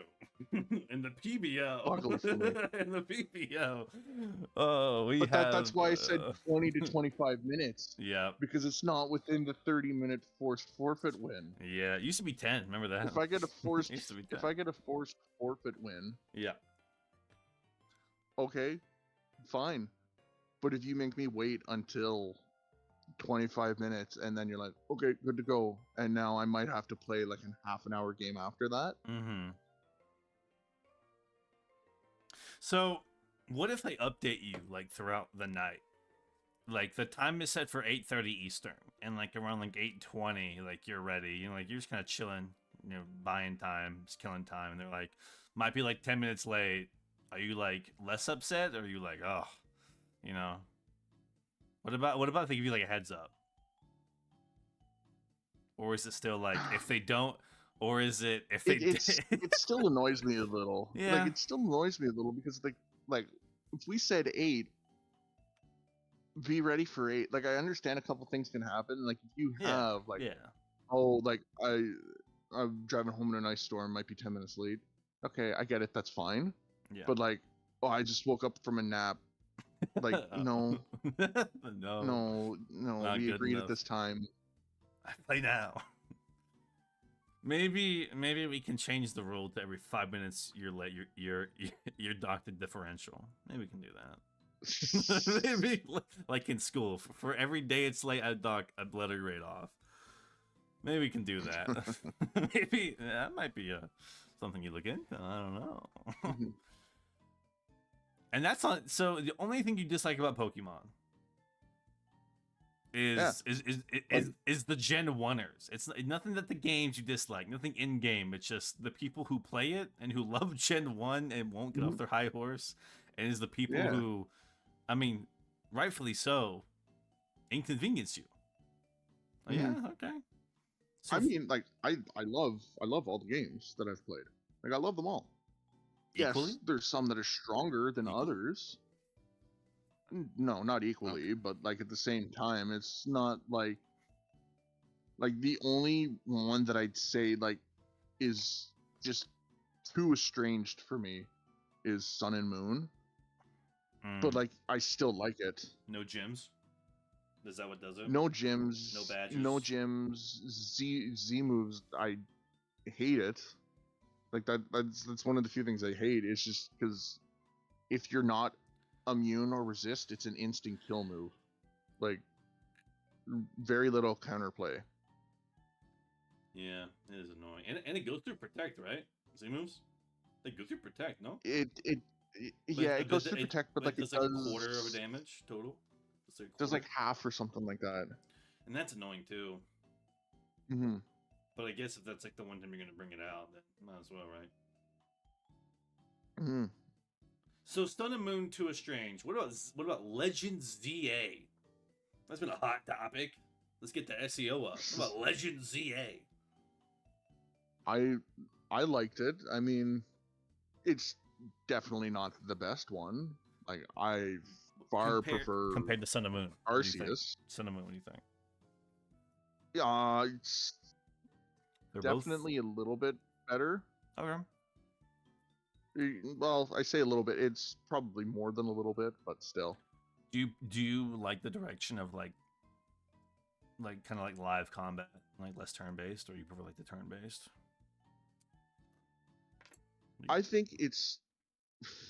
in the PBO, luckily for me. In the PBO, that's why I said 20 to 25 minutes. Yeah, because it's not within the 30-minute forced forfeit win. Yeah, it used to be 10. Remember that? If I get a forced forfeit win, yeah, okay, fine. But if you make me wait until 25 minutes and then you're like, okay, good to go, and now I might have to play like a half an hour game after that. So what if they update you like throughout the night? Like the time is set for 8:30 Eastern, and like around like 8:20, like you're ready. You know, like you're just kind of chilling, you know, buying time, just killing time, and they're like, might be like 10 minutes late. Are you like less upset, or are you like, oh, you know? What about if they give you like a heads up? Or is it still like if they don't, or is it if they? It still annoys me a little. Yeah. Like it still annoys me a little, because like if we said 8, be ready for 8. Like I understand a couple things can happen. Like if you have I'm driving home in a nice storm, might be 10 minutes late. Okay, I get it. That's fine. Yeah. But like, I just woke up from a nap. Like, no. No. We agreed at this time. I play now. Maybe we can change the rule to every 5 minutes you're late. You're docked a differential. Maybe we can do that. Maybe like in school, for every day it's late, I dock a letter grade off. Maybe we can do that. Maybe that might be something you look into. I don't know. And that's not so. The only thing you dislike about Pokemon is the Gen 1ers. It's nothing that the games you dislike, nothing in game. It's just the people who play it and who love Gen 1 and won't get off their high horse, and is the people who I mean, rightfully so, inconvenience you. Oh, yeah, okay. So I mean, like I love all the games that I've played. Like I love them all. equally? Yes, there's some that are stronger than Equally? others. No, not Okay. equally, but like at the same time, it's not like the only one that I'd say like is just too estranged for me is Sun and Moon. But like I still like it. No gyms? Is that what does it? No gyms, No badges? no gyms. Z moves, I hate it. Like that's one of the few things I hate. It's just because if you're not immune or resist, it's an instant kill move. Like very little counterplay. Yeah, it is annoying. And it goes through protect, right? Z moves? They go through protect, no? Yeah, it goes through protect, but like it does like a quarter of a damage total. Does like half or something like that. And that's annoying too. Mm-hmm. But I guess if that's like the one time you're gonna bring it out, then might as well, right? Mm-hmm. So Sun and Moon to Estrange. What about Legends ZA? That's been a hot topic. Let's get the SEO up. What about Legends ZA? I liked it. I mean, it's definitely not the best one. Like I prefer compared to Sun and Moon. Arceus. Sun and Moon, what do you think? Yeah, it's They're definitely a little bit better. Okay. Well, I say a little bit. It's probably more than a little bit, but still. Do you like the direction of like kind of like live combat, like less turn based, or you prefer like the turn based? I think it's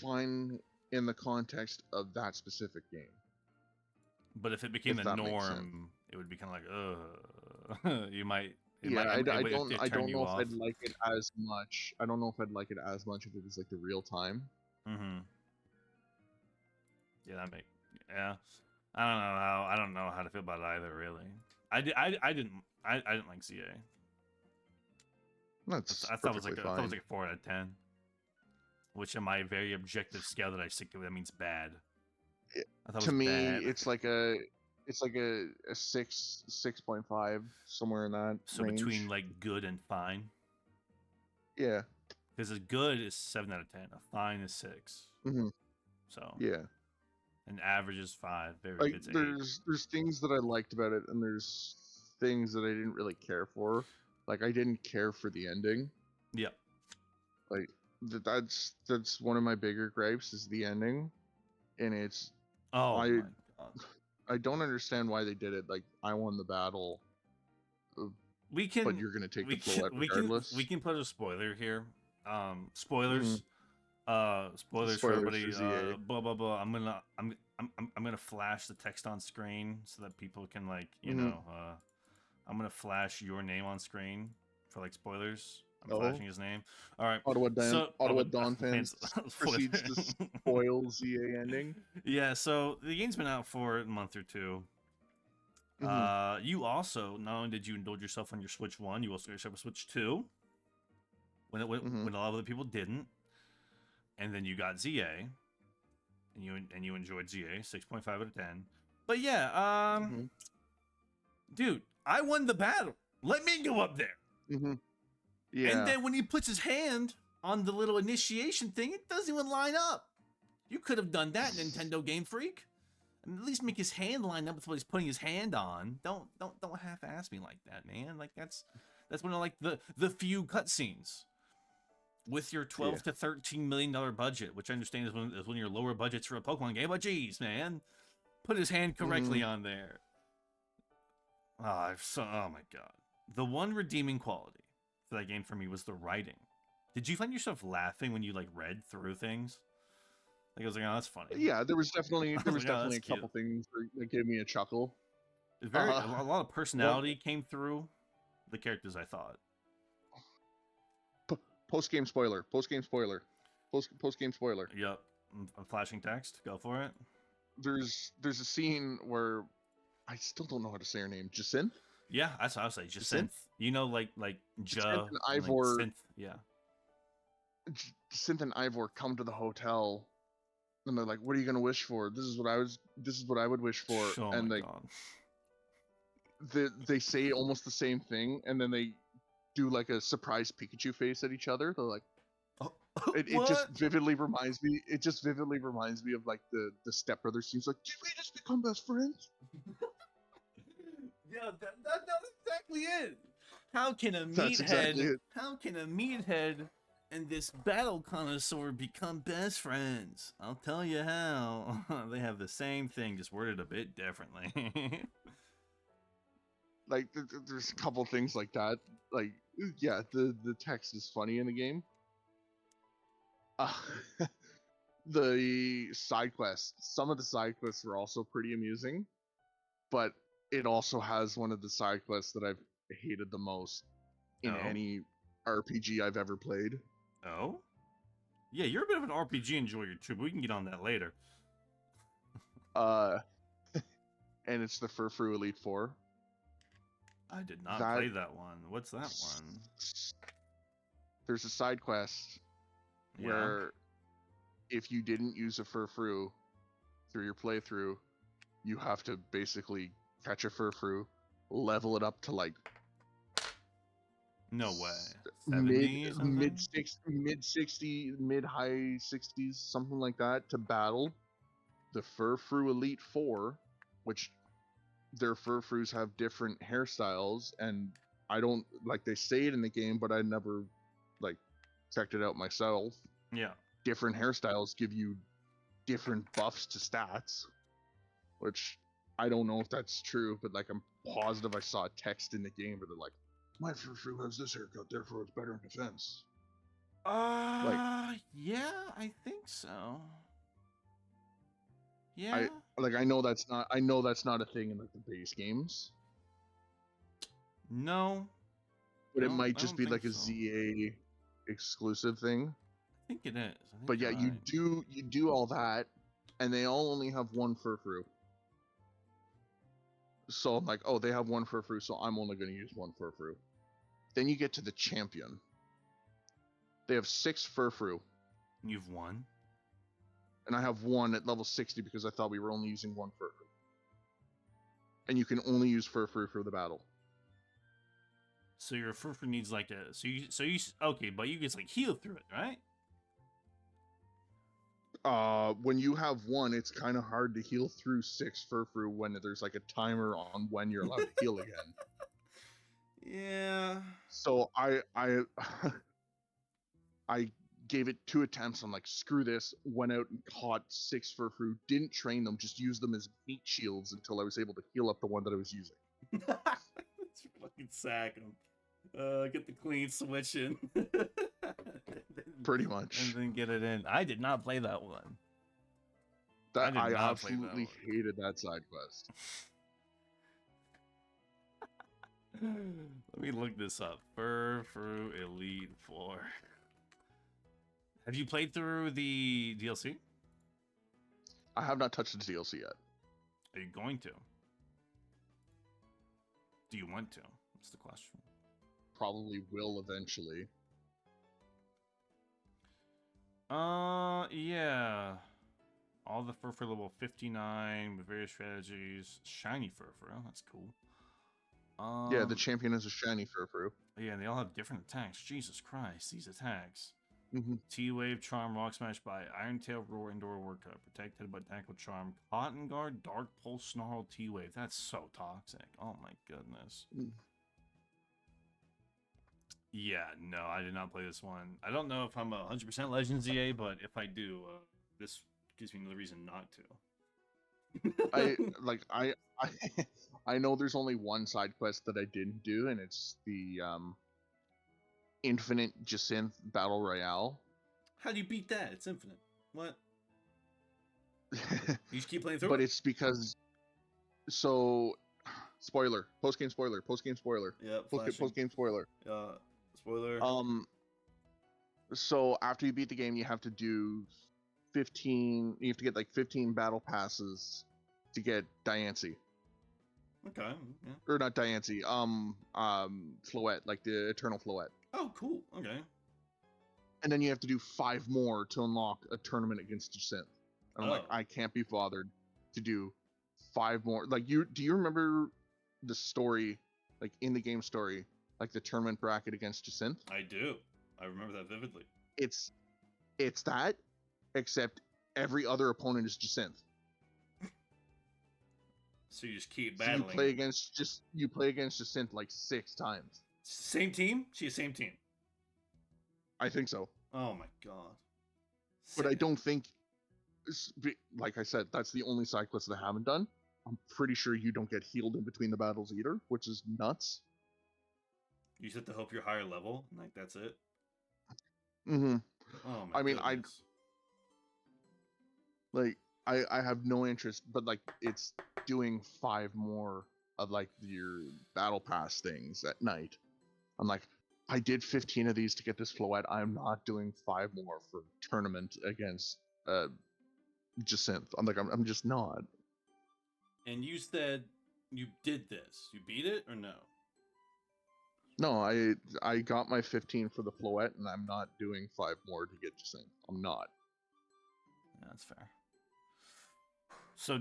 fine in the context of that specific game. But if it became the norm, it would be kind of like, you might. I don't know if I'd like it as much. I don't know if I'd like it as much if it was like the real time. Mm-hmm. Yeah, yeah. I don't know how to feel about it either. Really, I didn't like CA. I thought it was like a 4 out of 10, which in my very objective scale that I stick to, that means bad. To me, it's like a 6.5, somewhere in that. So range. Between like good and fine. Yeah. Because a good is 7 out of 10, a fine is 6. Mm-hmm. So yeah. An average is 5. Very like good. There's things that I liked about it, and there's things that I didn't really care for. Like I didn't care for the ending. Yep. Like that's one of my bigger gripes is the ending, and it's my God. I don't understand why they did it. Like I won the battle. But you're gonna take the bullet regardless. We can put a spoiler here. Spoilers. Mm-hmm. Spoilers for everybody. Blah blah blah. I'm gonna flash the text on screen so that people can like I'm gonna flash your name on screen for like spoilers. I'm flashing his name. All right. Ottawa Donphans proceeds to spoil ZA ending. Yeah. So the game's been out for a month or two. Mm-hmm. You also, not only did you indulge yourself on your Switch 1, you also got yourself a Switch 2 when a lot of other people didn't, and then you got ZA, and you enjoyed ZA 6.5 out of 10. But yeah, dude, I won the battle. Let me go up there. Mm-hmm. Yeah. And then when he puts his hand on the little initiation thing, it doesn't even line up. You could have done that, Nintendo Game Freak. At least make his hand line up with what he's putting his hand on. Don't half-ass me like that, man. Like that's one of like the few cutscenes with your $12 to $13 million budget, which I understand is one of your lower budgets for a Pokemon game. But geez, man, put his hand correctly on there. Oh my God. The one redeeming quality for that game for me was the writing. Did you find yourself laughing when you like read through things? Like I was like, oh, that's funny. Yeah, there was definitely a couple things that gave me a chuckle. A lot of personality came through the characters, I thought. Post-game spoiler. Yep. I'm flashing text. Go for it. There's a scene where I still don't know how to say her name. Jacinth? Yeah, that's what I was saying. Jacinth. You know, like Ja and Ivor. Synth. Yeah. Jacinth and Ivor come to the hotel, And they're like, "What are you gonna wish for?" This is what I would wish for. Oh And my like, god. they say almost the same thing, and then they do like a surprise Pikachu face at each other. They're like, Oh, it just vividly reminds me. It just vividly reminds me of like the Step Brothers scenes. Like, did we just become best friends? Yeah, that's exactly it. How can a That's exactly meathead? it. How can a meathead and this battle connoisseur become best friends? I'll tell you how. They have the same thing, just worded a bit differently. Like, there's a couple things like that. Like, yeah, the text is funny in the game. Uh, the side quests, some of the side quests are also pretty amusing, but it also has one of the side quests that I've hated the most in any RPG I've ever played. Oh? Yeah, you're a bit of an RPG enjoyer too, but we can get on that later. And it's the Furfrou Elite Four. I did not play that one. What's that one? There's a side quest where if you didn't use a Furfrou through your playthrough, you have to basically catch a Furfrou, level it up to like no way 70 or something? mid high 60s, something like that, to battle the Furfrou Elite Four, which their Furfrous have different hairstyles, and I don't like, they say it in the game, but I never like checked it out myself. Yeah. Different hairstyles give you different buffs to stats, which I don't know if that's true, but like, I'm positive I saw a text in the game where they're like, my Furfrou has this haircut, therefore it's better in defense. Yeah, I think so. Yeah. I know that's not a thing in like the base games. No. But it might just be like a ZA exclusive thing. I think it is. But yeah, you do all that, and they all only have one Furfrou. So I'm like, oh, they have one Furfrou, so I'm only going to use one Furfrou. Then you get to the champion. They have 6 Furfrou. You've won. And I have one at level 60 because I thought we were only using one Furfrou. And you can only use Furfrou for the battle. So your Furfrou needs like a okay, but you just like heal through it, right? When you have one, it's kind of hard to heal through 6 Furfrou when there's like a timer on when you're allowed to heal again. Yeah. So I gave it 2 attempts. I'm like, screw this. Went out and caught 6 Furfrou. Didn't train them, just used them as meat shields until I was able to heal up the one that I was using. Let's fucking sack them. Get the clean switch in. Pretty much. And then get it in. I did not play that one. I absolutely hated that side quest. Let me look this up. Furfrou Elite 4. Have you played through the DLC? I have not touched the DLC yet. Are you going to? Do you want to? That's the question. Probably will eventually. Yeah. All the Furfrou level 59 with various strategies. Shiny Furfrou. That's cool. Yeah, the champion is a shiny Furfrou. Yeah, and they all have different attacks. Jesus Christ, these attacks. Mm-hmm. T-Wave, Charm, Rock Smash by Iron Tail, Roar, Indoor Workup. Protected by Tackle, Charm, Cotton Guard, Dark Pulse, Snarl, T-Wave. That's so toxic. Oh my goodness. Yeah, no, I did not play this one. I don't know if I'm 100% Legends EA, but if I do, this gives me another reason not to. I know there's only one side quest that I didn't do, and it's the Infinite Jacinth Battle Royale. How do you beat that? It's infinite. What? You just keep playing through but it? It's because... So... Spoiler. Post-game spoiler. Post-game spoiler. Yeah, post-game spoiler. Spoiler. So after you beat the game, you have to do 15... You have to get like 15 battle passes to get Diancie. Okay. Yeah. Or not Diancie. Floette, like the Eternal Floette. Oh, cool. Okay. And then you have to do 5 more to unlock a tournament against Jacinth. And I'm like, I can't be bothered to do 5 more. Like, do you remember the story, like in the game story, like the tournament bracket against Jacinth? I do. I remember that vividly. It's that, except every other opponent is Jacinth. So you just keep battling. So you play against Jacinth like 6 times. Same team? She's same team. I think so. Oh my god. But I don't think, like I said, that's the only side quest that I haven't done. I'm pretty sure you don't get healed in between the battles either, which is nuts. You just have to hope you're higher level, and like that's it. Mm-hmm. Oh my goodness. I have no interest, but like it's doing 5 more of like your battle pass things at night. I'm like, I did 15 of these to get this Floette. I'm not doing 5 more for tournament against Jacinth. I'm like, I'm just not. And you said you did this. You beat it or no? No, I got my 15 for the Floette, and I'm not doing 5 more to get Jacinth. I'm not. Yeah, that's fair. So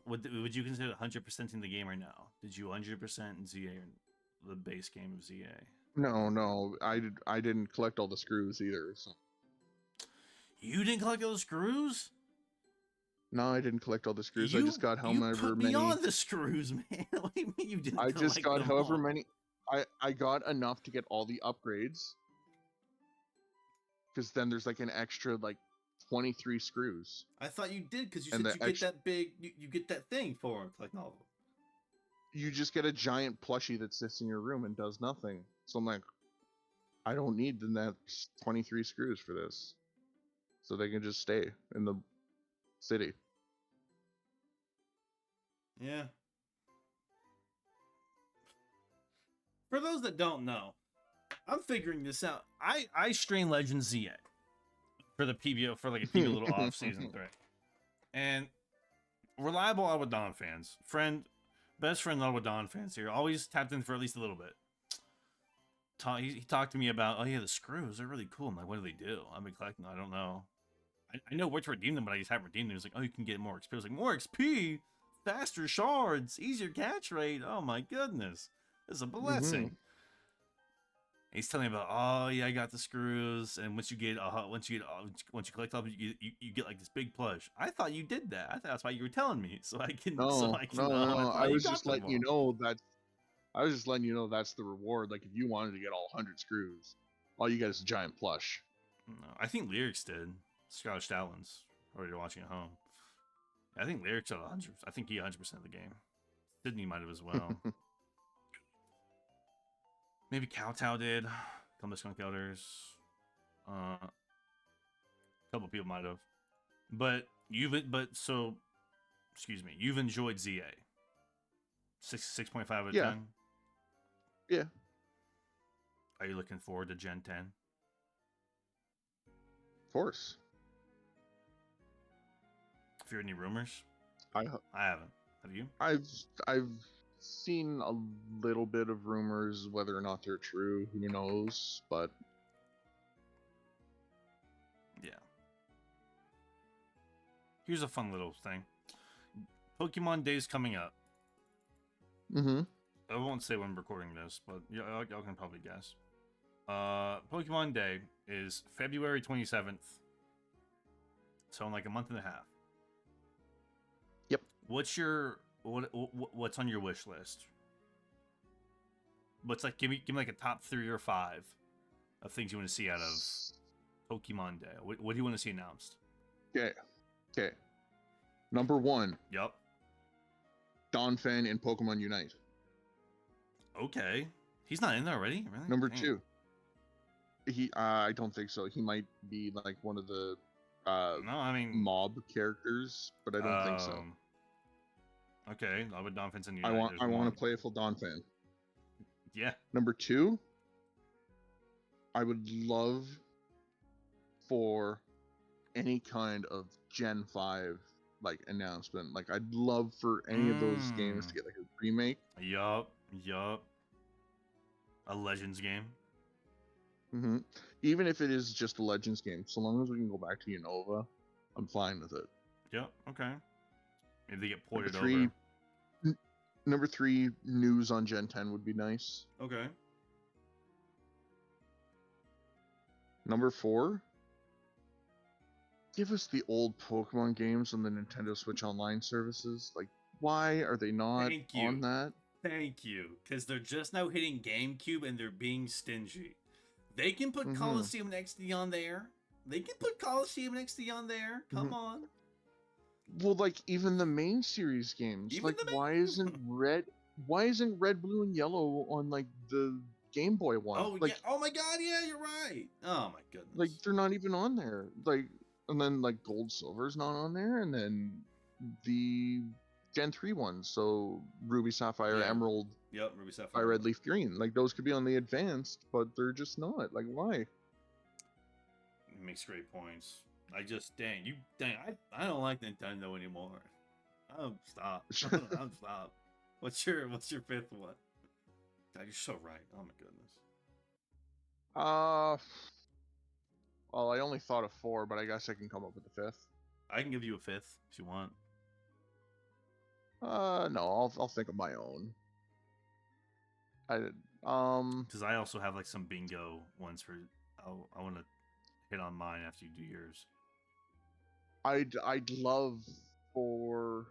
would you consider 100%ing the game or no? Did you 100% ZA or the base game of ZA? No, I didn't collect all the screws either. So. You didn't collect all the screws? No, I didn't collect all the screws. I just got however many. On the screws, man. What do you mean you didn't? I just got however many. I got enough to get all the upgrades. Because then there's like an extra like 23 screws. I thought you did because you said you get that big. You get that thing for collecting all of them. You just get a giant plushie that sits in your room and does nothing. So I'm like, I don't need the next 23 screws for this. So they can just stay in the city. Yeah. For those that don't know, I'm figuring this out. I strain Legends ZA for the PBO, for like a PBO little off season thread. And reliable Ottawa Donphans, best friend Ottawa Donphans here, always tapped in for at least a little bit. He talked to me about, oh yeah, the screws, they're really cool. I'm like, what do they do? I've been collecting them, I don't know. I know where to redeem them, but I just haven't redeemed them. He's like, oh, you can get more XP. I was like, more XP? Faster shards, easier catch rate. Oh my goodness. This is a blessing. Mm-hmm. He's telling me about, oh yeah, I got the screws, and once you collect all, you get like this big plush. I thought you did that. I thought that's why you were telling me, so I can. No. I was just letting you know that. I was just letting you know that's the reward. Like if you wanted to get all 100 screws, all you get is a giant plush. No, I think Lyrics did. Scottish Talons, or you're watching at home. I think Lyrics got 100. I think he 100% of the game. Sydney might have as well. Maybe Kowtow did. Columbus Skunk Elders. A couple people might have. But excuse me, you've enjoyed ZA. 6.5 out of 10? Yeah. Are you looking forward to Gen 10? Of course. Have you heard any rumors? I haven't. Have you? I've seen a little bit of rumors, whether or not they're true, who knows, but yeah. Here's a fun little thing. Pokemon Day's coming up. Mm-hmm. I won't say when I'm recording this, but y'all can probably guess. Pokemon Day is February 27th. So in like a month and a half. Yep. What's on your wish list? What's like give me like a top 3 or 5 of things you want to see out of Pokemon Day. What do you want to see announced? Okay. Number 1. Yep. Donphan in Pokemon Unite. Okay. He's not in there already? Really? Number 2. I don't think so. He might be like one of the mob characters, but I don't think so. Okay, I would Donphans in Unite. I want to play a full Donphan. Yeah. Number 2, I would love for any kind of Gen 5 like announcement. Like I'd love for any of those games to get like a remake. Yup. A Legends game. Mm-hmm. Even if it is just a Legends game, so long as we can go back to Unova, I'm fine with it. Yep. Okay. Maybe they get ported Number 3, over. Number 3, news on Gen 10 would be nice. Okay. Number 4, give us the old Pokemon games on the Nintendo Switch Online services. Like, why are they not on that? Thank you. Because they're just now hitting GameCube and they're being stingy. They can put Coliseum XD on there. They can put Coliseum XD on there. Come on. Well, like, even the main series games. Even like, why isn't Red, Blue, and Yellow on, like, the Game Boy one? Oh, like, yeah. Oh, my God. Yeah, you're right. Oh, my goodness. Like, they're not even on there. Like, and then, like, Gold, Silver's not on there. And then the Gen 3 ones. So, Ruby, Sapphire, Emerald. Yep, Ruby, Sapphire. Fire Red, Leaf Green. Like, those could be on the Advanced, but they're just not. Like, why? It makes great points. I don't like Nintendo anymore. Oh, stop. Stop. What's your 5th one? God, you're so right. Oh my goodness. Well, I only thought of 4, but I guess I can come up with the 5th. I can give you a 5th if you want. No, I'll think of my own. Because I also have like some bingo ones for. I want to hit on mine after you do yours. I'd love for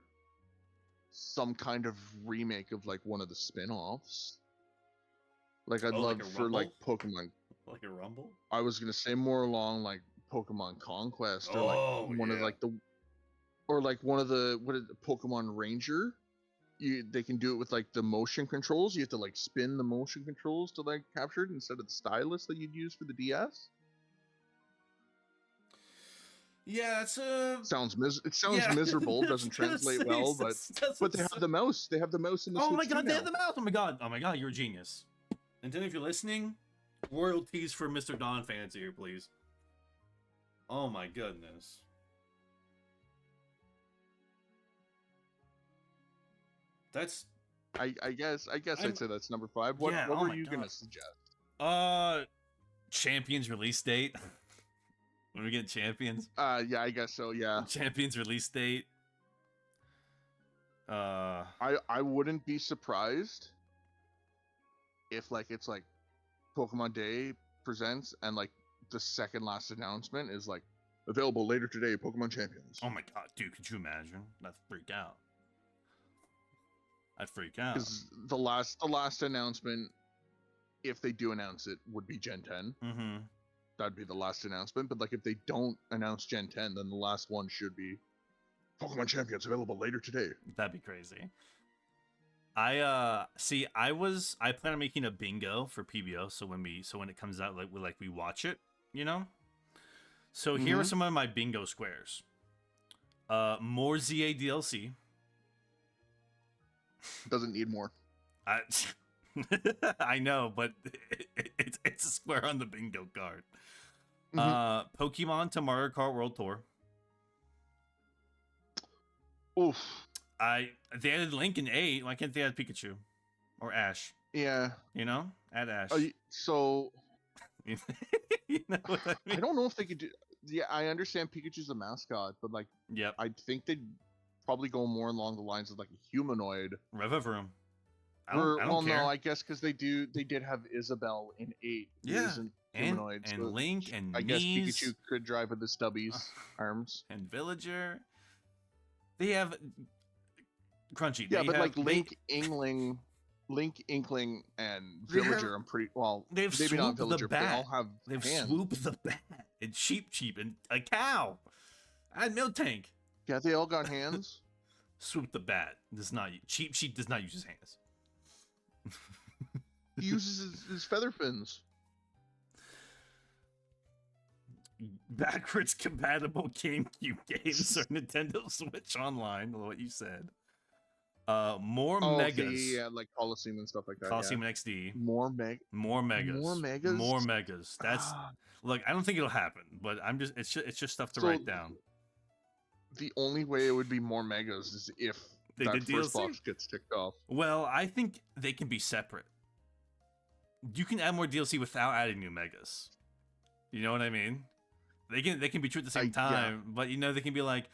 some kind of remake of like one of the spin-offs. Like I'd love for like Pokemon. Like a Rumble? I was gonna say more along like Pokemon Conquest or like one of like the, or like one of the Pokemon Ranger. They can do it with like the motion controls. You have to like spin the motion controls to like capture it instead of the stylus that you'd use for the DS. Yeah, it's sounds miserable. Doesn't translate well, but they have the mouse. They have the mouse in the. Oh my god, they have the mouse! Oh my god, you're a genius. Nintendo, if you're listening, royalties for Mr. Donphans here, please. Oh my goodness. That's. I guess I'd say that's number 5. What were you gonna suggest? Champions release date. When we get Champions? Yeah, I guess so, yeah. Champions release date. I wouldn't be surprised if like it's like Pokemon Day presents and like the second last announcement is like available later today, Pokemon Champions. Oh my god, dude, could you imagine? I'd freak out. Because the last announcement, if they do announce it, would be Gen 10. Mm-hmm. That'd be the last announcement, but like if they don't announce Gen 10, then the last one should be Pokemon Champions available later today. That'd be crazy. I plan on making a bingo for PBO, so when it comes out, we watch it, you know? So here are some of my bingo squares. More ZA DLC. Doesn't need more. I know, but it's a square on the bingo card. Pokemon to Mario Kart World Tour. Oof. They added Link in 8. Why can't they add Pikachu or Ash? Yeah. You know, add Ash. So. You know what I mean? I don't know if they could do. Yeah, I understand Pikachu's a mascot, but like, yep. I think they'd probably go more along the lines of like a humanoid. Revavroom. I don't care. No, I guess because they did have Isabelle in 8. Yeah. Humanoid, and so Link and I guess Pikachu could drive with the stubbies arms. And Villager. They have Crunchy. Yeah, but like Link, Inkling, and Villager, I'm pretty well. They've maybe not the Villager, bat. But they all have They've hands. swooped the bat and Sheep and a cow and Miltank. Yeah, they all got hands. Swoop the bat does not. Sheep does not use his hands. He uses his feather fins. Backwards compatible GameCube games or Nintendo Switch Online. What you said. More megas. Okay, yeah, like Coliseum and stuff like that. Coliseum and XD. More megas. More megas. That's look. I don't think it'll happen, but it's just stuff to write down. The only way it would be more megas is if that first box gets ticked off. Well, I think they can be separate. You can add more DLC without adding new megas. You know what I mean? They can be true at the same time, but you know they can be like,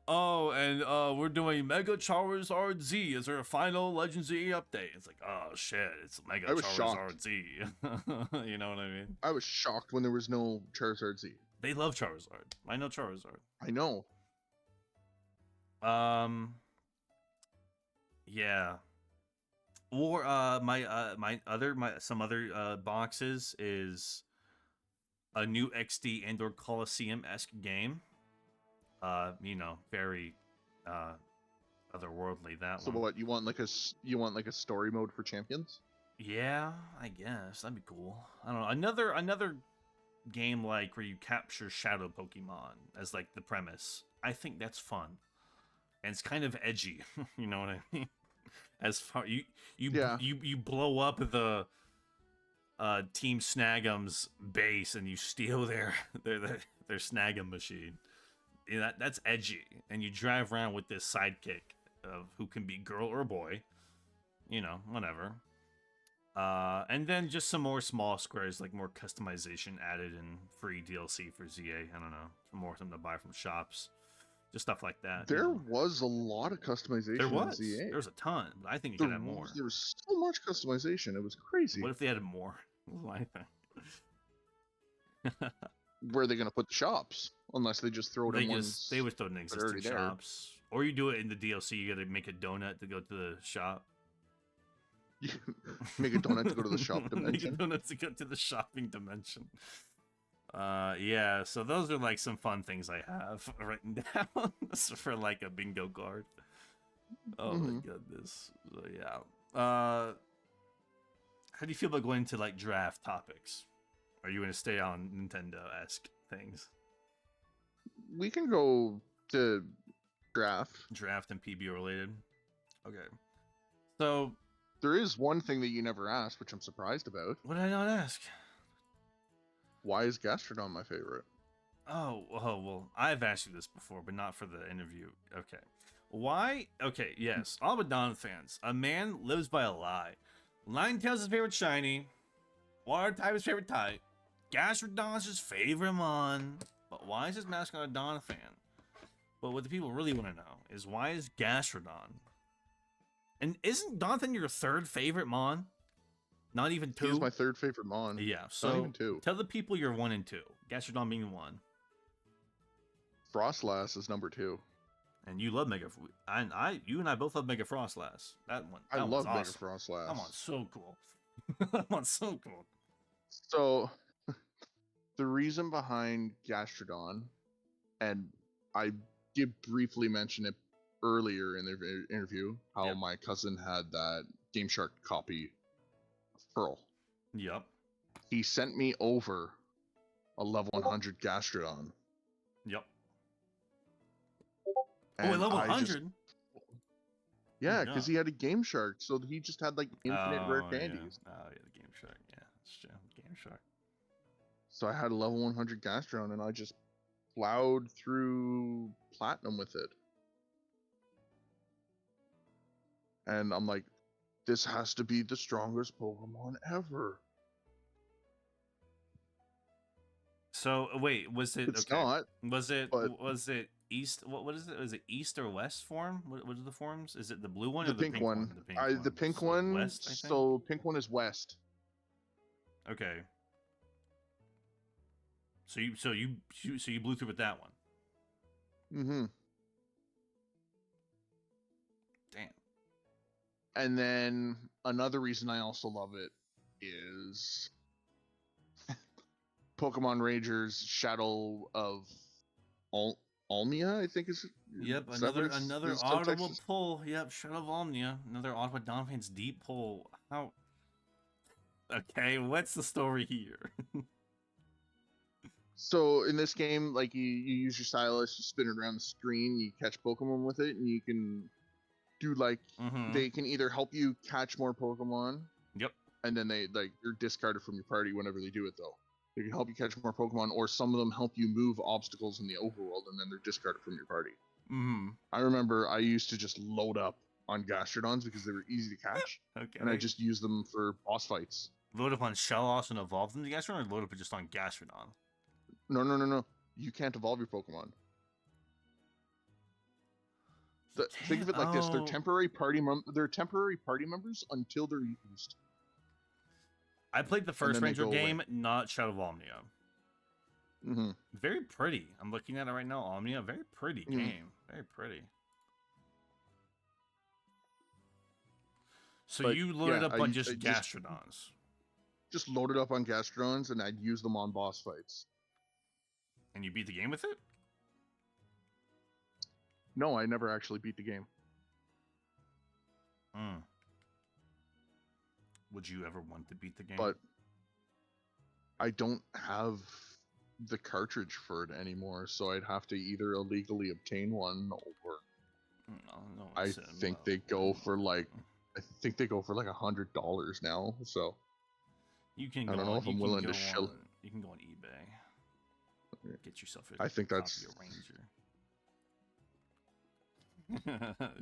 Oh, and we're doing Mega Charizard Z. Is there a final Legend Z update? It's like, oh shit, it's Mega I was shocked. Charizard Z. You know what I mean? I was shocked when there was no Charizard Z. They love Charizard. I know Charizard. I know. Yeah. Or some other boxes is a new XD and/or Coliseum-esque game. Very otherworldly, that So one. what, you want like a story mode for champions? Yeah, I guess that'd be cool. I don't know, another game like where you capture shadow Pokemon as like the premise. I think that's fun, and it's kind of edgy. You know what I mean? As far you blow up the Team Snag'em's base and you steal their Snag'em machine. That's edgy, and you drive around with this sidekick of who can be girl or boy, whatever. And then just some more small squares, like more customization added and free DLC for ZA. I don't know, more something to buy from shops, just stuff like that. There was a lot of customization. There was. In ZA. There was a ton, but I think you could have more. There was so much customization. It was crazy. What if they added more? My thing. Where are they going to put the shops? Unless they just throw it in ones. They would throw it in existing shops. Or you do it in the DLC. You got to make a donut to go to the shop. Make a donut to go to the shop dimension. Make a donut to go to the shopping dimension. Yeah, so those are like some fun things I have written down for like a bingo card. Oh my goodness. So yeah. How do you feel about going to like draft topics? Are you going to stay on Nintendo-esque things? We can go to draft. Draft and PBO related. Okay. So there is one thing that you never asked, which I'm surprised about. What did I not ask? Why is Gastrodon my favorite? Oh, well, I've asked you this before, but not for the interview. Okay. Why? Okay, yes. All but Donphans. A man lives by a lie. Ninetales is his favorite shiny. Water type is favorite type. Gastrodon is his favorite mon. But why is his mascot a Donphan? But what the people really want to know is why is Gastrodon? And isn't Donphan your third favorite mon? Not even two? He's my third favorite mon. Yeah, so not even two. Tell the people you're 1 and 2. Gastrodon being 1. Frostlass is number 2. And you love Mega... You and I both love Mega Frostlass. That one. I love awesome. Mega Frostlass. That one's so cool. That one's so cool. So, the reason behind Gastrodon, and I did briefly mention it earlier in the interview, how my cousin had that Game Shark copy of Pearl. Yep. He sent me over a level 100 Gastrodon. Yep. And a level 100? Yeah, because he had a Game Shark, so he just had like infinite rare candies. Yeah. Oh, yeah, the Game Shark. Yeah, that's true. Game Shark. So I had a level 100 Gastrodon, and I just plowed through Platinum with it. And I'm like, this has to be the strongest Pokemon ever. So wait, was it? It's not. Was it East? What is it? Was it East or West form? What are the forms? Is it the blue one or the pink one? The pink one. West, I think? So pink one is West. Okay. So you blew through with that one. Mm-hmm. Damn. And then another reason I also love it is Pokemon Rangers Shadow of Almia, I think is. Yep, another audible pull. Yep, Shadow of Almia, another Ottawa Donphans deep pull. How? Okay, what's the story here? So in this game, like you use your stylus, you spin it around the screen, you catch Pokemon with it, and you can do like they can either help you catch more Pokemon. Yep. And then they're discarded from your party whenever they do it though. They can help you catch more Pokemon, or some of them help you move obstacles in the overworld, and then they're discarded from your party. I remember I used to just load up on Gastrodons because they were easy to catch. Okay. And I just used them for boss fights. Load up on Shellos and evolve them to Gastrodon, or load up just on Gastrodon? No. You can't evolve your Pokemon. Think of it like this: they're temporary party members until they're used. I played the first Ranger game, not Shadow of Omnia. Mm-hmm. Very pretty. I'm looking at it right now. Omnia, very pretty game. Very pretty. So you loaded up on just Gastrodons. Just loaded up on Gastrodons, and I'd use them on boss fights. And you beat the game with it? No, I never actually beat the game. Would you ever want to beat the game? But I don't have the cartridge for it anymore, so I'd have to either illegally obtain one or I think they go for like $100 now. So you can. I don't know if I'm willing to shill. You can go on eBay. Get yourself a I think that's Ranger.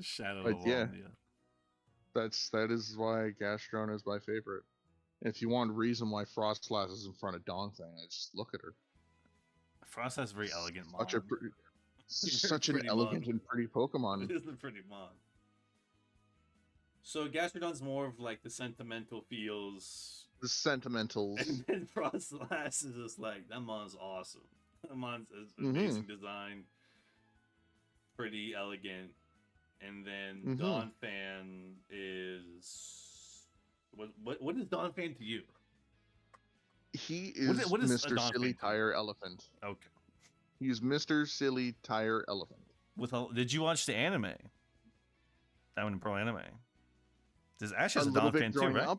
Shadow of Omnia. That is why Gastron is my favorite. If you want a reason why Frostlass is in front of Donphan, just look at her. Frost has a very elegant mod. Such an elegant and pretty Pokemon. It is a pretty mod. So Gastrodon's more of like the sentimental feels. The sentimentals. And then Frostlass is just like, that mod's awesome. That mod's amazing design. Pretty elegant. And then Donphan is what is Donphan to you? He is what is Mr. Silly Tire Elephant. Okay. He's Mr. Silly Tire Elephant. Did you watch the anime? Diamond and Pearl anime. Does Ash has a Donphan too, right?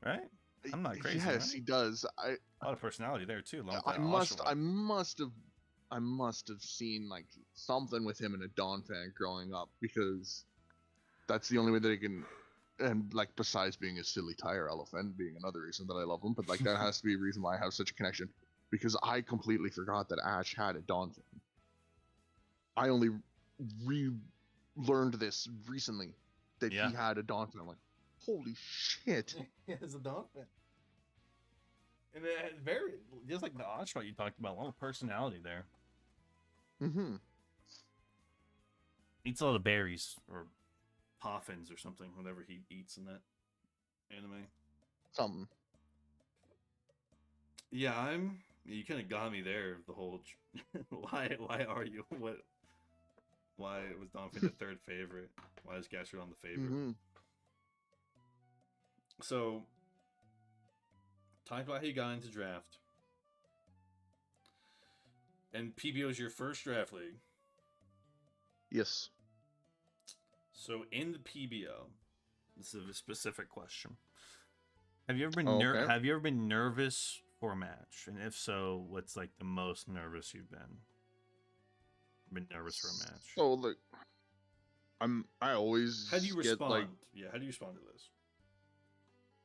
Right? I'm not crazy. Yes, he does. A lot of personality there too. I must have seen like something with him in a Donphan growing up, because that's the only way that I can. And like, besides being a Silly Tire Elephant being another reason that I love him, but like that has to be a reason why I have such a connection, because I completely forgot that Ash had a Donphan. I only learned this recently that he had a Donphan. I'm like, holy shit! He has a Donphan. And it very, just like the Oshawott you talked about, a lot of personality there. Eats a lot of berries or poffins or something, whatever he eats in that anime. Something. Yeah, you kind of got me there. The whole why are you why was Donphan the third favorite? Why is Gastrodon the favorite? So, talk about how you got into draft. And PBO is your first draft league. Yes. So in the PBO, this is a specific question. Have you ever been have you ever been nervous for a match? And if so, what's like the most nervous you've been? Been nervous for a match. So look, I always how do you respond? Like, how do you respond to this?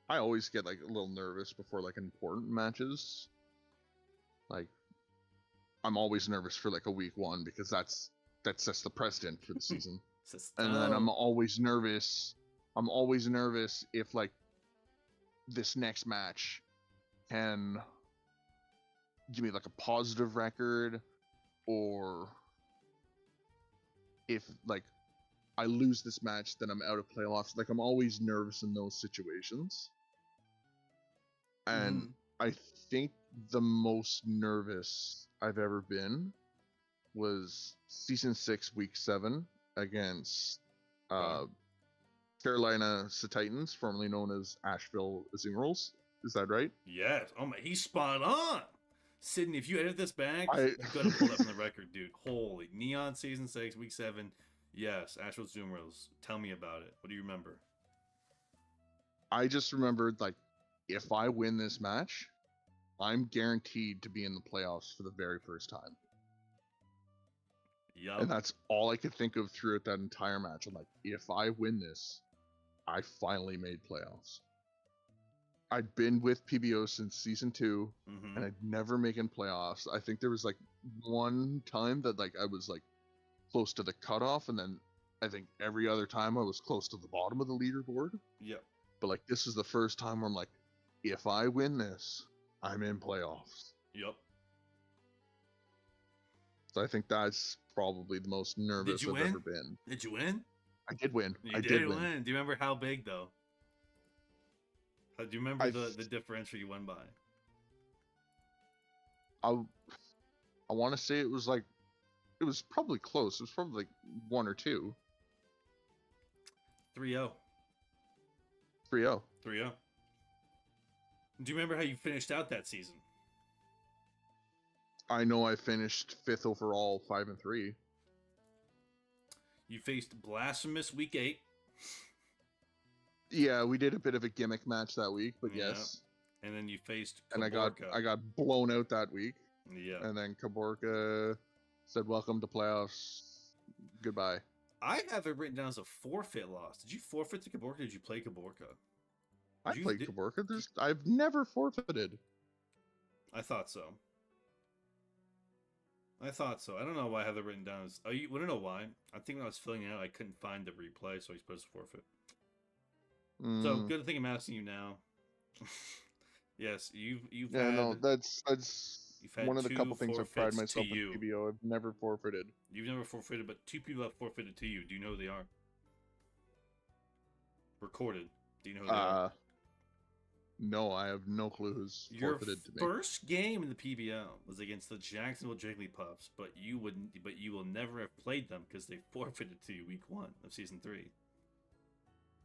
I always get like a little nervous before like important matches. Like, I'm always nervous for like a week one, because that sets the precedent for the season. And then I'm always nervous if like this next match can give me like a positive record, or if like I lose this match, then I'm out of playoffs. Like, I'm always nervous in those situations. And I think the most nervous I've ever been was Season 6, Week 7 against Carolina Titans, formerly known as Asheville Azumarill. Is that right? Yes. Oh my, he's spot on. Sydney, if you edit this back, you gotta pull that from the record, dude. Holy Neon Season 6, Week 7. Yes, Asheville Azumarill. Tell me about it. What do you remember? I just remembered, like, if I win this match, I'm guaranteed to be in the playoffs for the very first time. Yep. And that's all I could think of throughout that entire match. I'm like, if I win this, I finally made playoffs. I'd been with PBO since Season 2, and I'd never making playoffs. I think there was, like, one time that, like, I was, like, close to the cutoff, and then I think every other time I was close to the bottom of the leaderboard. Yep. But, like, this is the first time where I'm like, if I win this, I'm in playoffs. Yep. So I think that's probably the most nervous I've ever been. Did you win? I did win. You did win. Do you remember how big though? Do you remember the differential you won by? I want to say it was probably close. It was probably like 1 or 2. 3-0. 3-0. 3-0. Do you remember how you finished out that season? I know I finished 5th overall, 5-3. You faced Blasphemous week 8. Yeah, we did a bit of a gimmick match that week, but yes. And then you faced Caborca. And I got blown out that week. Yeah. And then Caborca said, "Welcome to playoffs. Goodbye." I have it written down as a forfeit loss. Did you forfeit to Caborca? Or did you play Caborca? I played Caborca. I've never forfeited. I thought so. I don't know why I have it written down as. Oh, you want to know why? I think when I was filling it out, I couldn't find the replay, so I supposed to forfeit. So good thing I'm asking you now. Yes, you've had. No, that's you've had one of the couple things I've pride myself in PBO. I've never forfeited. You've never forfeited, but 2 people have forfeited to you. Do you know who they are? Recorded. Do you know who they are? No, I have no clue who's forfeited to me. Your first game in the PBO was against the Jacksonville Jigglypuffs, but you will never have played them because they forfeited to you week 1 of season 3.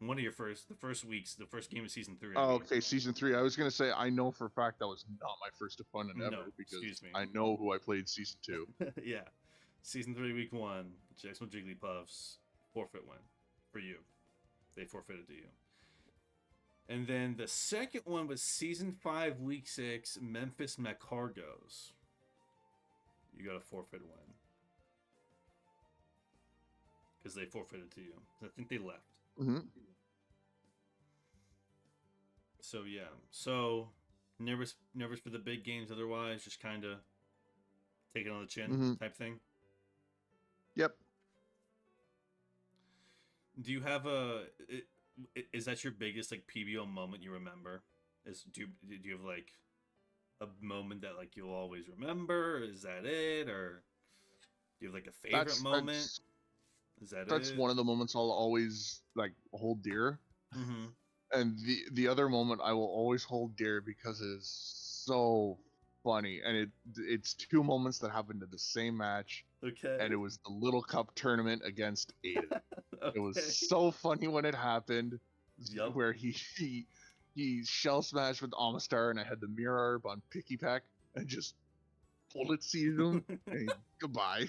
One of the first game of season 3. Oh, okay, season 3. I was gonna say I know for a fact that was not my first opponent ever because I know who I played season 2. Yeah, season 3, week 1, Jacksonville Jigglypuffs forfeit win for you. They forfeited to you. And then the second one was season 5, week 6, Memphis Macargos. You got a forfeit win because they forfeited to you. I think they left. Mm-hmm. So yeah, so nervous for the big games. Otherwise, just kind of take it on the chin type thing. Yep. Do you have is that your biggest like PBO moment you remember? Do you have like a moment that like you'll always remember? Is that it, or do you have like a favorite moment? That's one of the moments I'll always like hold dear. Mm-hmm. And the other moment I will always hold dear because it is so funny, and it's 2 moments that happened in the same match. Okay. And it was the Little Cup tournament against Aiden. Okay. It was so funny when it happened. Yep. Where he shell smashed with Amistar, and I had the mirror on Picky Pack and just bullet seeded him. And goodbye.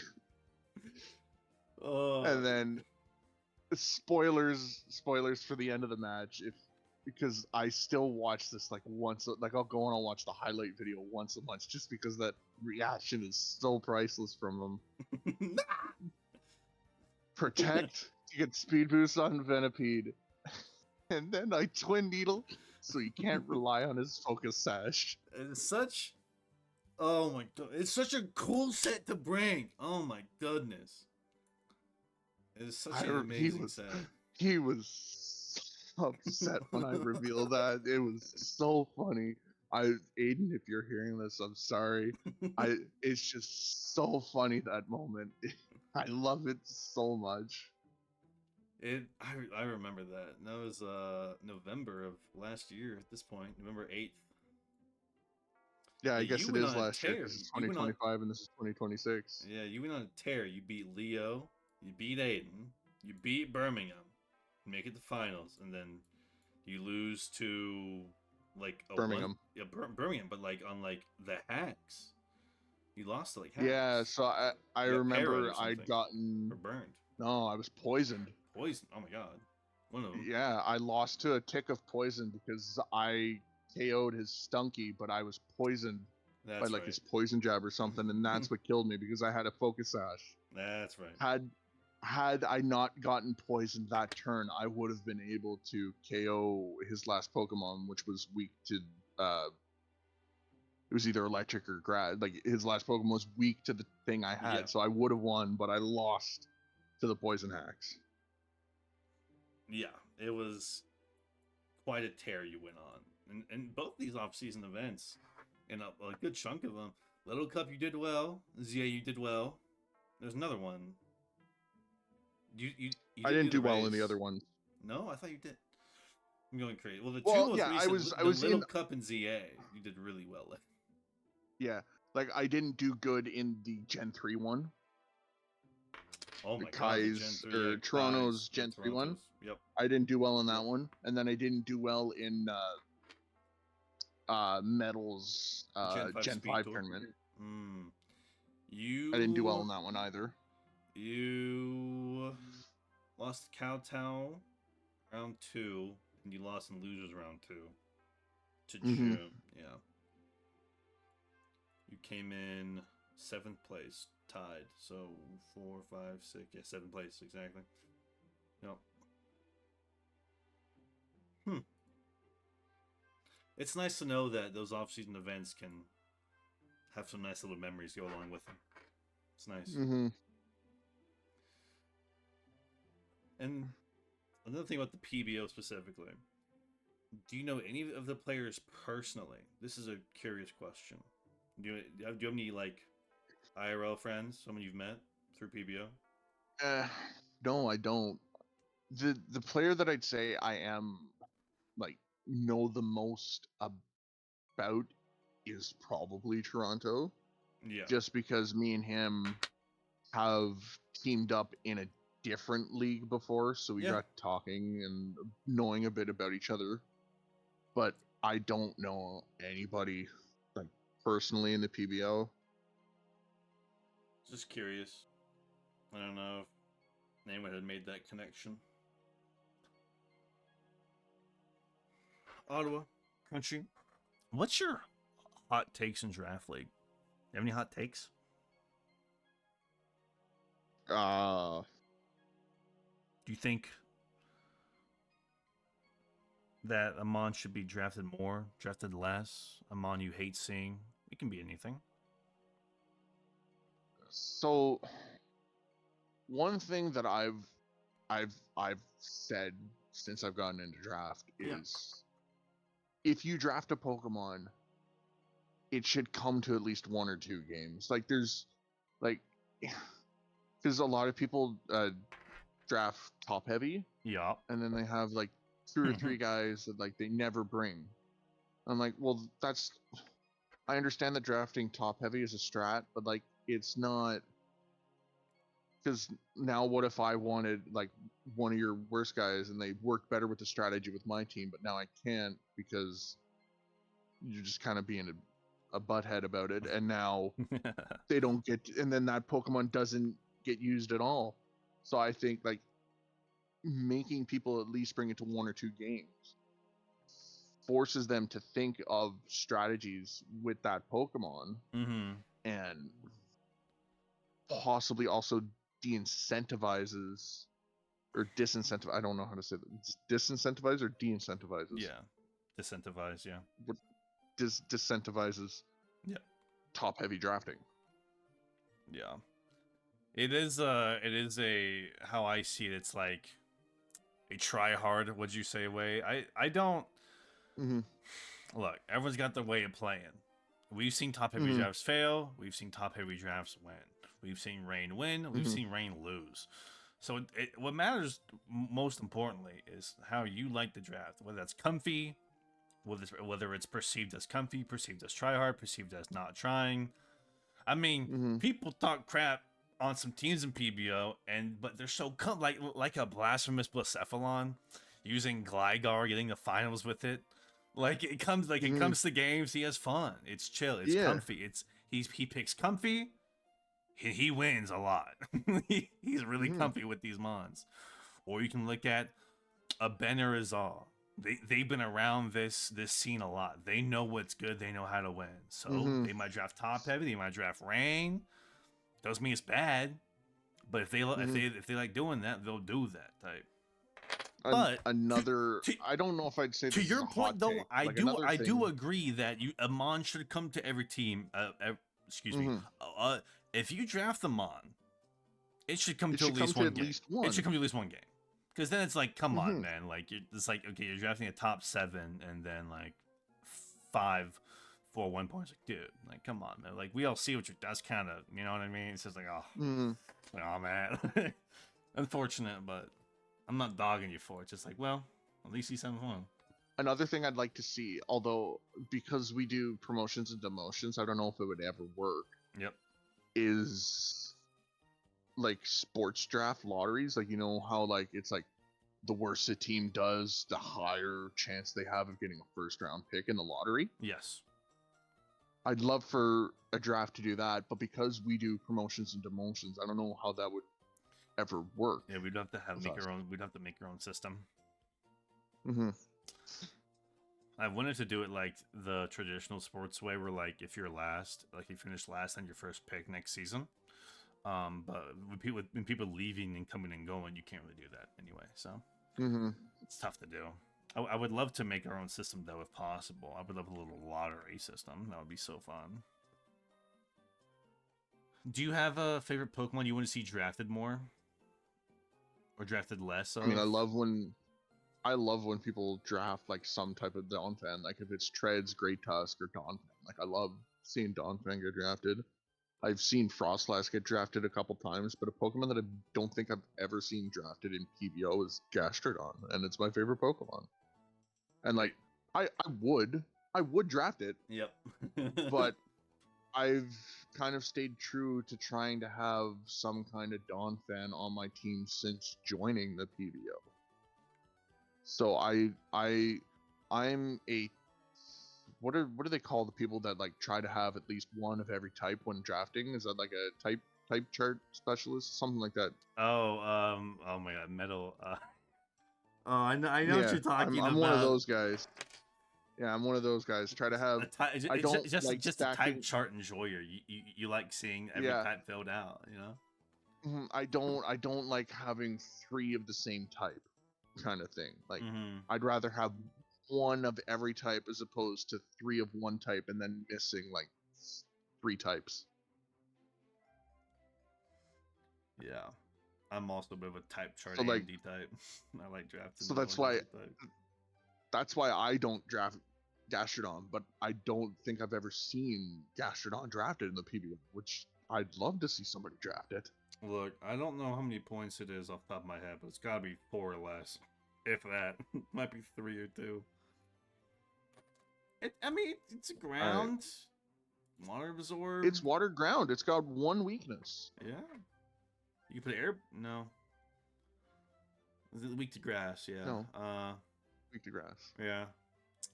Oh. And then spoilers for the end of the match, because I still watch this like once, like I'll go and I'll watch the highlight video once a month just because that reaction is so priceless from him. Protect to get speed boost on Venipede, and then I twin needle so he can't rely on his focus sash. Oh my god, it's such a cool set to bring. Oh my goodness. It's such an amazing set. He was so upset when I revealed that. It was so funny. Aiden, if you're hearing this, I'm sorry. It's just so funny, that moment. I love it so much. I remember that. That was November of last year at this point. November 8th. Yeah, I guess it is last year. This is 2025 and this is 2026. Yeah, you went on a tear. You beat Leo, you beat Aiden, you beat Birmingham, make it to finals, and then you lose to like Birmingham. Birmingham, but like on like the hacks. You lost to like hacks. Yeah, so I remember I'd gotten or burned. No, I was poisoned. Poison. Oh my god. One of them. Yeah, I lost to a tick of poison because I KO'd his Stunky, but I was poisoned by like his poison jab or something, and that's what killed me because I had a focus sash. That's right. Had I not gotten poisoned that turn, I would have been able to KO his last Pokemon, which was weak to it was either electric or grass. Like his last Pokemon was weak to the thing I had, so I would have won, but I lost to the poison hacks. Yeah, it was quite a tear you went on, and both these off-season events, and a good chunk of them. Little Cup, you did well. Zia, you did well. There's another one. You I didn't do well in the other ones. No, I thought you did. I'm going crazy. Well, the well, two most yeah, recent, I was Little in Cup and ZA, you did really well. Yeah, like I didn't do good in the Gen 3 one. Oh my god, the Gen 3, or Toronto's Gen 3 one. Yep. I didn't do well in that one, and then I didn't do well in Metals Gen 5 tournament. I didn't do well in that one either. You lost Kowtow round 2, and you lost in losers round 2 to June. Yeah. You came in 7th place, tied. So 4, 5, 6, yeah, 7th place exactly. Yep. It's nice to know that those off-season events can have some nice little memories go along with them. It's nice. And another thing about the PBO specifically, do you know any of the players personally? This is a curious question. Do you have any like IRL friends, someone you've met through PBO? No, I don't. The player that I'd say I am like know the most about is probably Toronto. Yeah. Just because me and him have teamed up in a different league before, so we got talking and knowing a bit about each other. But I don't know anybody like personally in the PBO. Just curious. I don't know if anyone had made that connection. Ottawa, Crunchy, what's your hot takes in Draft League? You have any hot takes? Do you think that Amon should be drafted more, drafted less? Amon you hate seeing? It can be anything. So, one thing that I've said since I've gotten into draft is, if you draft a Pokemon, it should come to at least 1 or 2 games. Like there's, like, because a lot of people draft top heavy, and then they have like 2 or 3 guys that like they never bring. I'm like, well, I understand that drafting top heavy is a strat, but like it's not. Because now, what if I wanted like one of your worst guys and they work better with the strategy with my team, but now I can't because you're just kind of being a butthead about it, and now they don't get, and then that Pokemon doesn't get used at all. So I think like making people at least bring it to 1 or 2 games forces them to think of strategies with that Pokemon, and possibly also de-incentivizes or disincentivizes. I don't know how to say that. Disincentivizes or de-incentivizes? Yeah, disincentivize. Yeah, disincentivizes. Yeah, top heavy drafting. Yeah, it is. It is a how I see it. It's like a try hard. What'd you say? Way. I don't. Look, everyone's got their way of playing. We've seen top heavy drafts fail. We've seen top heavy drafts win. We've seen Rain win. We've seen Rain lose. So what matters most importantly is how you like the draft. Whether that's comfy, whether it's perceived as comfy, perceived as try hard, perceived as not trying. I mean, people talk crap on some teams in PBO, but they're so like a blasphemous Blacephalon using Gligar, getting the finals with it. Like it comes to games, he has fun. It's chill. It's comfy. He picks comfy. He wins a lot. He's really comfy with these mons. Or you can look at a Ben or a Zal. They've been around this scene a lot. They know what's good. They know how to win. So they might draft top heavy. They might draft Rain. Doesn't mean it's bad. But if they like doing that, they'll do that type. But another, I don't know if I'd say to this your point though. Take. I do agree that Amon should come to every team. Excuse me. If you the Amon, it should come to at least one game. It should come to at least one game. Because then it's like, come on, man. Like it's like, okay, you're drafting a top 7, and then like five 4-1 points. Like, dude, like, come on, man. Like, we all see what you're. That's kind of, you know what I mean? It's just like, oh, oh man. Unfortunate, but I'm not dogging you for it. Just like, well, at least he's having fun. Another thing I'd like to see, although because we do promotions and demotions, I don't know if it would ever work. Yep. Is like sports draft lotteries. Like, you know how like it's like the worse a team does, the higher chance they have of getting a first round pick in the lottery. Yes. I'd love for a draft to do that, but because we do promotions and demotions, I don't know how that would ever work. Yeah, we'd have to make our own. We'd have to make our own system. Mm-hmm. I wanted to do it like the traditional sports way, where like if you're last, like you finish last on your first pick next season. But when people leaving and coming and going, you can't really do that anyway. So it's tough to do. I would love to make our own system though, if possible. I would love a little lottery system. That would be so fun. Do you have a favorite Pokemon you want to see drafted more, or drafted less? I mean, I love when people draft like some type of Donphan, like if it's Treads, Great Tusk, or Donphan. Like I love seeing Donphan get drafted. I've seen Frostlass get drafted a couple times, but a Pokemon that I don't think I've ever seen drafted in PBO is Gastrodon, and it's my favorite Pokemon. And like I would draft it. Yep. But I've kind of stayed true to trying to have some kind of Donphan on my team since joining the PBO. So I'm a what do they call the people that like try to have at least one of every type when drafting? Is that like a type chart specialist, something like that? Oh my god, metal. I know what you're talking about. I'm one of those guys. Yeah, I'm one of those guys. Try to have. I don't just a type chart enjoyer. You like seeing every type filled out. You know. I don't like having 3 of the same type, kind of thing. Like I'd rather have 1 of every type as opposed to 3 of one type and then missing like 3 types. Yeah, I'm also a bit of a type chart so, like, type. I like drafting. So that's why I don't draft Gastrodon, but I don't think I've ever seen Gastrodon drafted in the PBO, which I'd love to see somebody draft it. Look, I don't know how many points it is off the top of my head, but it's gotta be 4 or less. If that. Might be 3 or 2. It's a ground. Water absorb. It's water ground. It's got 1 weakness. Yeah. You can put air. No. Is it weak to grass? Yeah. No. Weak to grass. Yeah.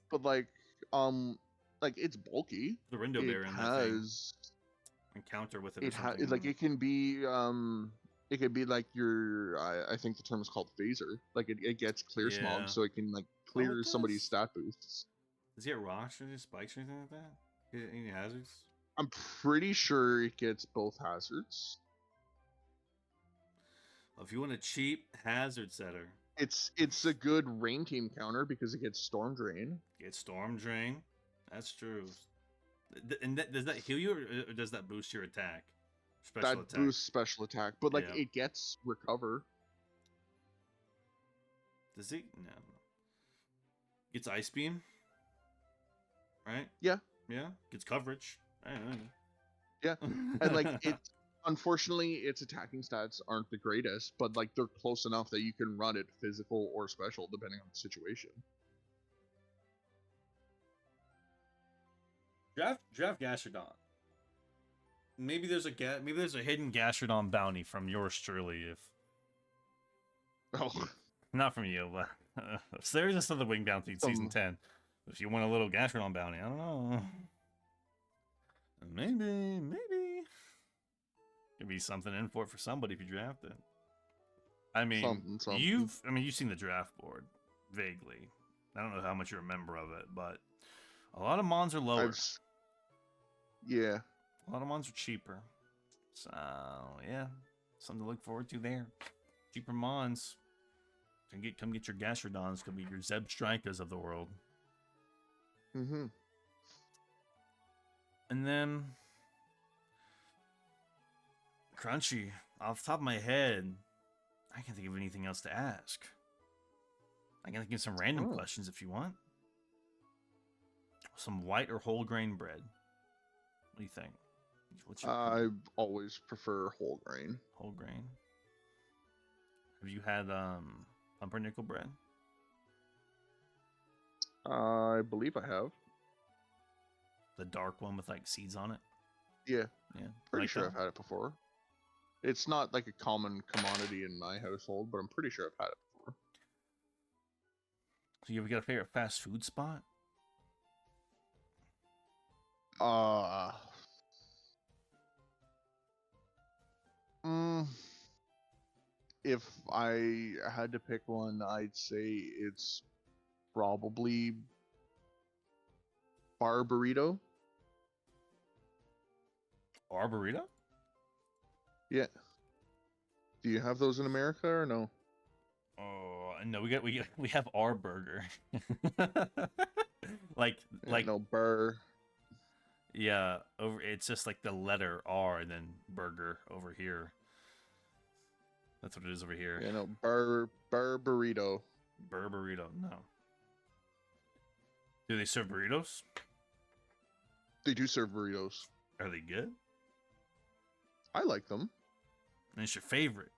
But like it's bulky. The Rindo Berry in that thing. Encounter with it. It can be it could be like your I think the term is called phaser. Like it gets clear smog, so it can like clear somebody's stat boosts. Does he get rocks or spikes or anything like that? Any hazards? I'm pretty sure it gets both hazards. Well, if you want a cheap hazard setter, it's a good rain team counter because it gets Storm Drain. Get Storm Drain. That's true. And does that heal you, or does that boost your attack? That boosts special attack, but like it gets Recover. Does it? No. Gets Ice Beam. Right? Yeah. Yeah. Gets coverage. I don't know. Yeah. And like unfortunately its attacking stats aren't the greatest, but like they're close enough that you can run it physical or special depending on the situation. Draft Gastrodon. Maybe there's a hidden Gastrodon bounty from yours truly, not from you, but so there's this other wing bounty in season 10. If you want a little Gastrodon bounty, I don't know. Maybe could be something in for somebody if you draft it. I mean, something. you've seen the draft board vaguely. I don't know how much you remember of it, but a lot of mons are lower. Yeah. A lot of mons are cheaper. So, yeah. Something to look forward to there. Cheaper mons. Come get your Gastrodons. Could be your Zeb Strikas of the world. Mm-hmm. And then... Crunchy. Off the top of my head, I can't think of anything else to ask. I can think of some random questions if you want. some white or whole grain bread? What do you think? What's your I always prefer whole grain. whole grain? Have you had pumpernickel bread? I believe I have. The dark one with like seeds on it? Yeah. Yeah. Pretty like sure that? I've had it before. It's not like a common commodity in my household, but I'm pretty sure I've had it before. So you ever got a favorite fast food spot? If I had to pick one, I'd say it's probably bar burrito. Our burrito? Yeah. Do you have those in America or no? Oh no, we have our burger. like No burr. yeah, over it's just like the letter R and then burger over here. That's what it is over here. Yeah, no burr burrito. Burrito, no. Do they serve burritos? They do serve burritos. Are they good? I like them. And it's your favorite?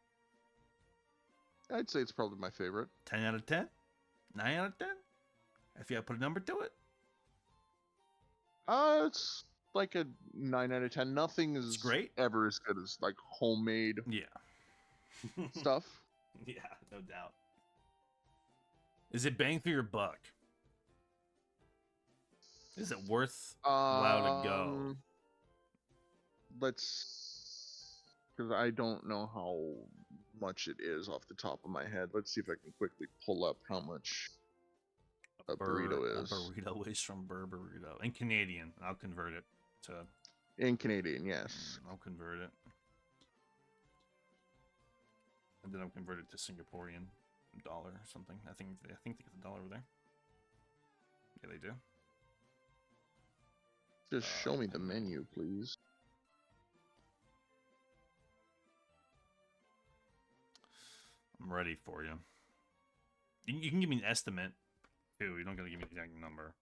I'd say it's probably my favorite. 10 out of 10? 9 out of 10? If you had to put a number to it? It's like a 9 out of 10. Nothing is great. Ever as good as like homemade stuff. Yeah, no doubt. Is it bang for your buck? Is it worth while to go? Because I don't know how much it is off the top of my head. Let's see if I can quickly pull up how much a burrito is. A burrito is from burrito. In Canadian, I'll convert it to... In Canadian, yes. I'll convert it. And then I'll convert it to Singaporean dollar or something. I think they get the dollar over there. Yeah, they do. Just show me the menu, please. I'm ready for you. You can give me an estimate, too. You don't gotta give me the exact number.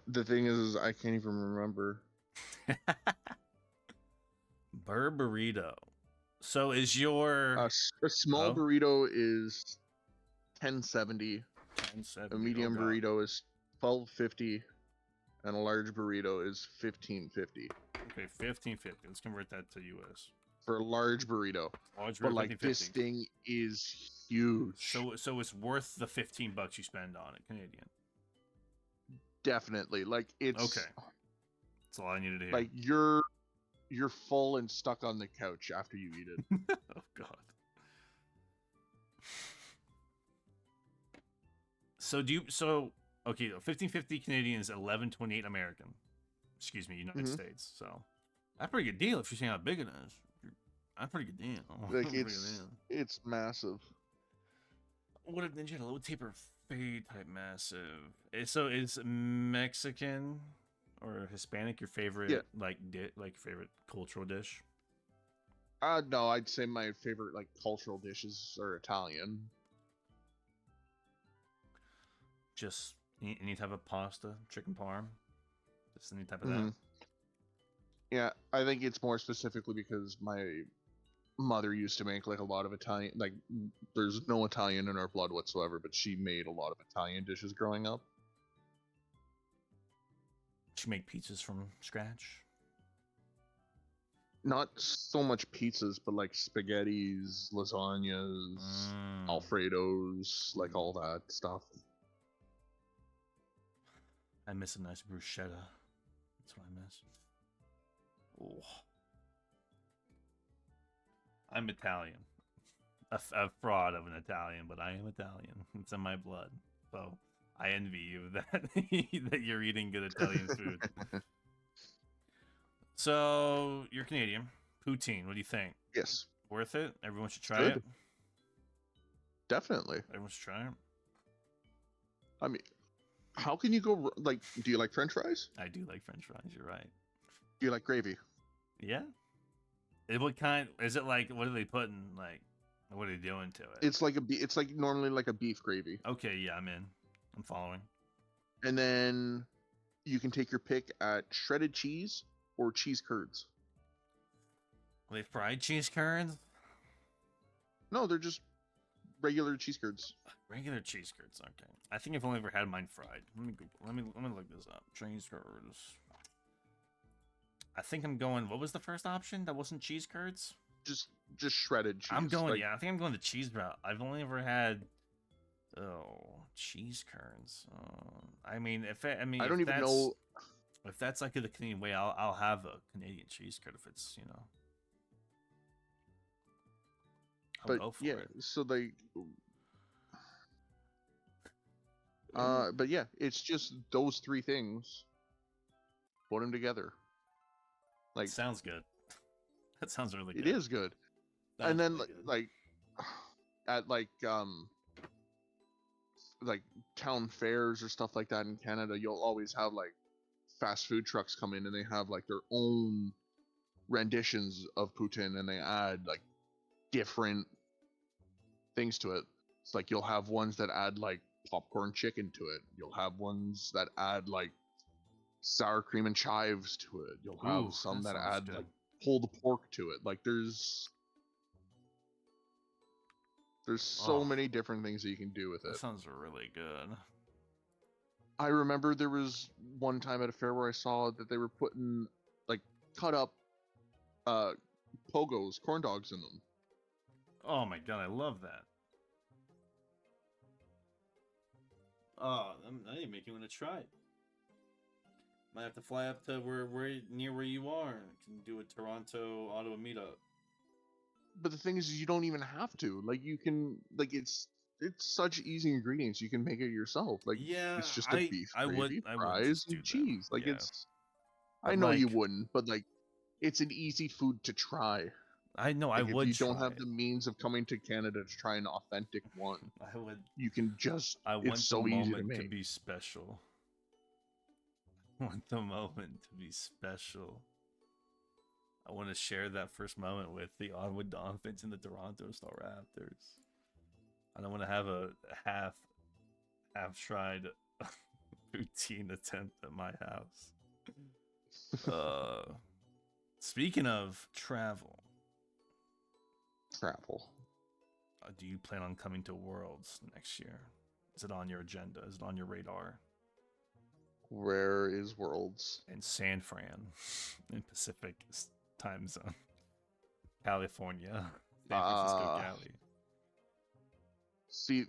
The thing is I can't even remember. Burrito. So is your... a small burrito is $10.70. $10.70. A medium burrito is $12.50. And a large burrito is $15.50. Okay, $15.50. Let's convert that to US. For a large burrito. But like this thing is huge. So it's worth the $15 you spend on it, Canadian. Definitely. Like it's okay. That's all I needed to hear. Like you're full and stuck on the couch after you eat it. Oh god. Okay, $15.50 Canadian is $11.28 American. Excuse me, United States. So that's a pretty good deal if you're seeing how big it is. That's a pretty good deal. Like it's massive. What if Ninja had a low taper fade type massive? So is Mexican or Hispanic your favorite like favorite cultural dish? No, I'd say my favorite like cultural dishes are Italian. Just any type of pasta, chicken parm, just any type of that. Yeah, I think it's more specifically because my mother used to make like a lot of Italian. Like, there's no Italian in our blood whatsoever, but she made a lot of Italian dishes growing up. She make pizzas from scratch. Not so much pizzas, but like spaghettis, lasagnas, Alfredos, like all that stuff. I miss a nice bruschetta. That's what I miss. Oh. I'm Italian. A fraud of an Italian, but I am Italian. It's in my blood. So I envy you that you're eating good Italian food. So you're Canadian. Poutine, what do you think? Yes. Worth it? Everyone should try it? Definitely. Everyone should try it. I mean, how can you go, like, do you like French fries? I do like French fries, you're right. Do you like gravy? Yeah. What kind, is it like, what are they putting, like, what are they doing to it? It's like normally like a beef gravy. Okay, yeah, I'm in. I'm following. And then you can take your pick at shredded cheese or cheese curds. Are they fried cheese curds? No, they're just regular cheese curds. Regular cheese curds. Okay. I think I've only ever had mine fried. Let me look this up. Cheese curds. I think I'm going. What was the first option? That wasn't cheese curds. Just shredded cheese. I'm going. Yeah, I think I'm going the cheese route. I've only ever had. Oh, cheese curds. I mean, I don't even know if that's like the Canadian way. I'll have a Canadian cheese curd if it's I'll go for it. So they. But yeah, it's just those three things. Put them together. Like, sounds good. That sounds really good. It is good. Sounds and then really good. like at like town fairs or stuff like that in Canada, you'll always have like fast food trucks come in and they have like their own renditions of poutine and they add like different things to it. It's like you'll have ones that add like popcorn chicken to it. You'll have ones that add like sour cream and chives to it. You'll have some that add good. like pulled pork to it. Like there's so many different things that you can do with it. That sounds really good. I remember there was one time at a fair where I saw that they were putting like cut up pogos, corn dogs in them. Oh my god, I love that. Oh, now you're making me want to try it. Might have to fly up to near where you are and can do a Toronto Ottawa meetup. But the thing is, you don't even have to. Like you can, like it's such easy ingredients. You can make it yourself. Like it's just a beef gravy, fries, and cheese. Like it's. I know you wouldn't, but like it's an easy food to try. I know like I would. If you don't have the means of coming to Canada to try an authentic one, I would. You can just. I want it's so the easy moment to make. To be special. I want the moment to be special. I want to share that first moment with the Ottawa Donphans and the Toronto Star Raptors. I don't want to have a half-tried poutine attempt at my house. Speaking of travel. Do you plan on coming to Worlds next year? Is it on your agenda? Is it on your radar? Where is Worlds? In San Fran, in Pacific time zone, California, San Francisco, Cali. See,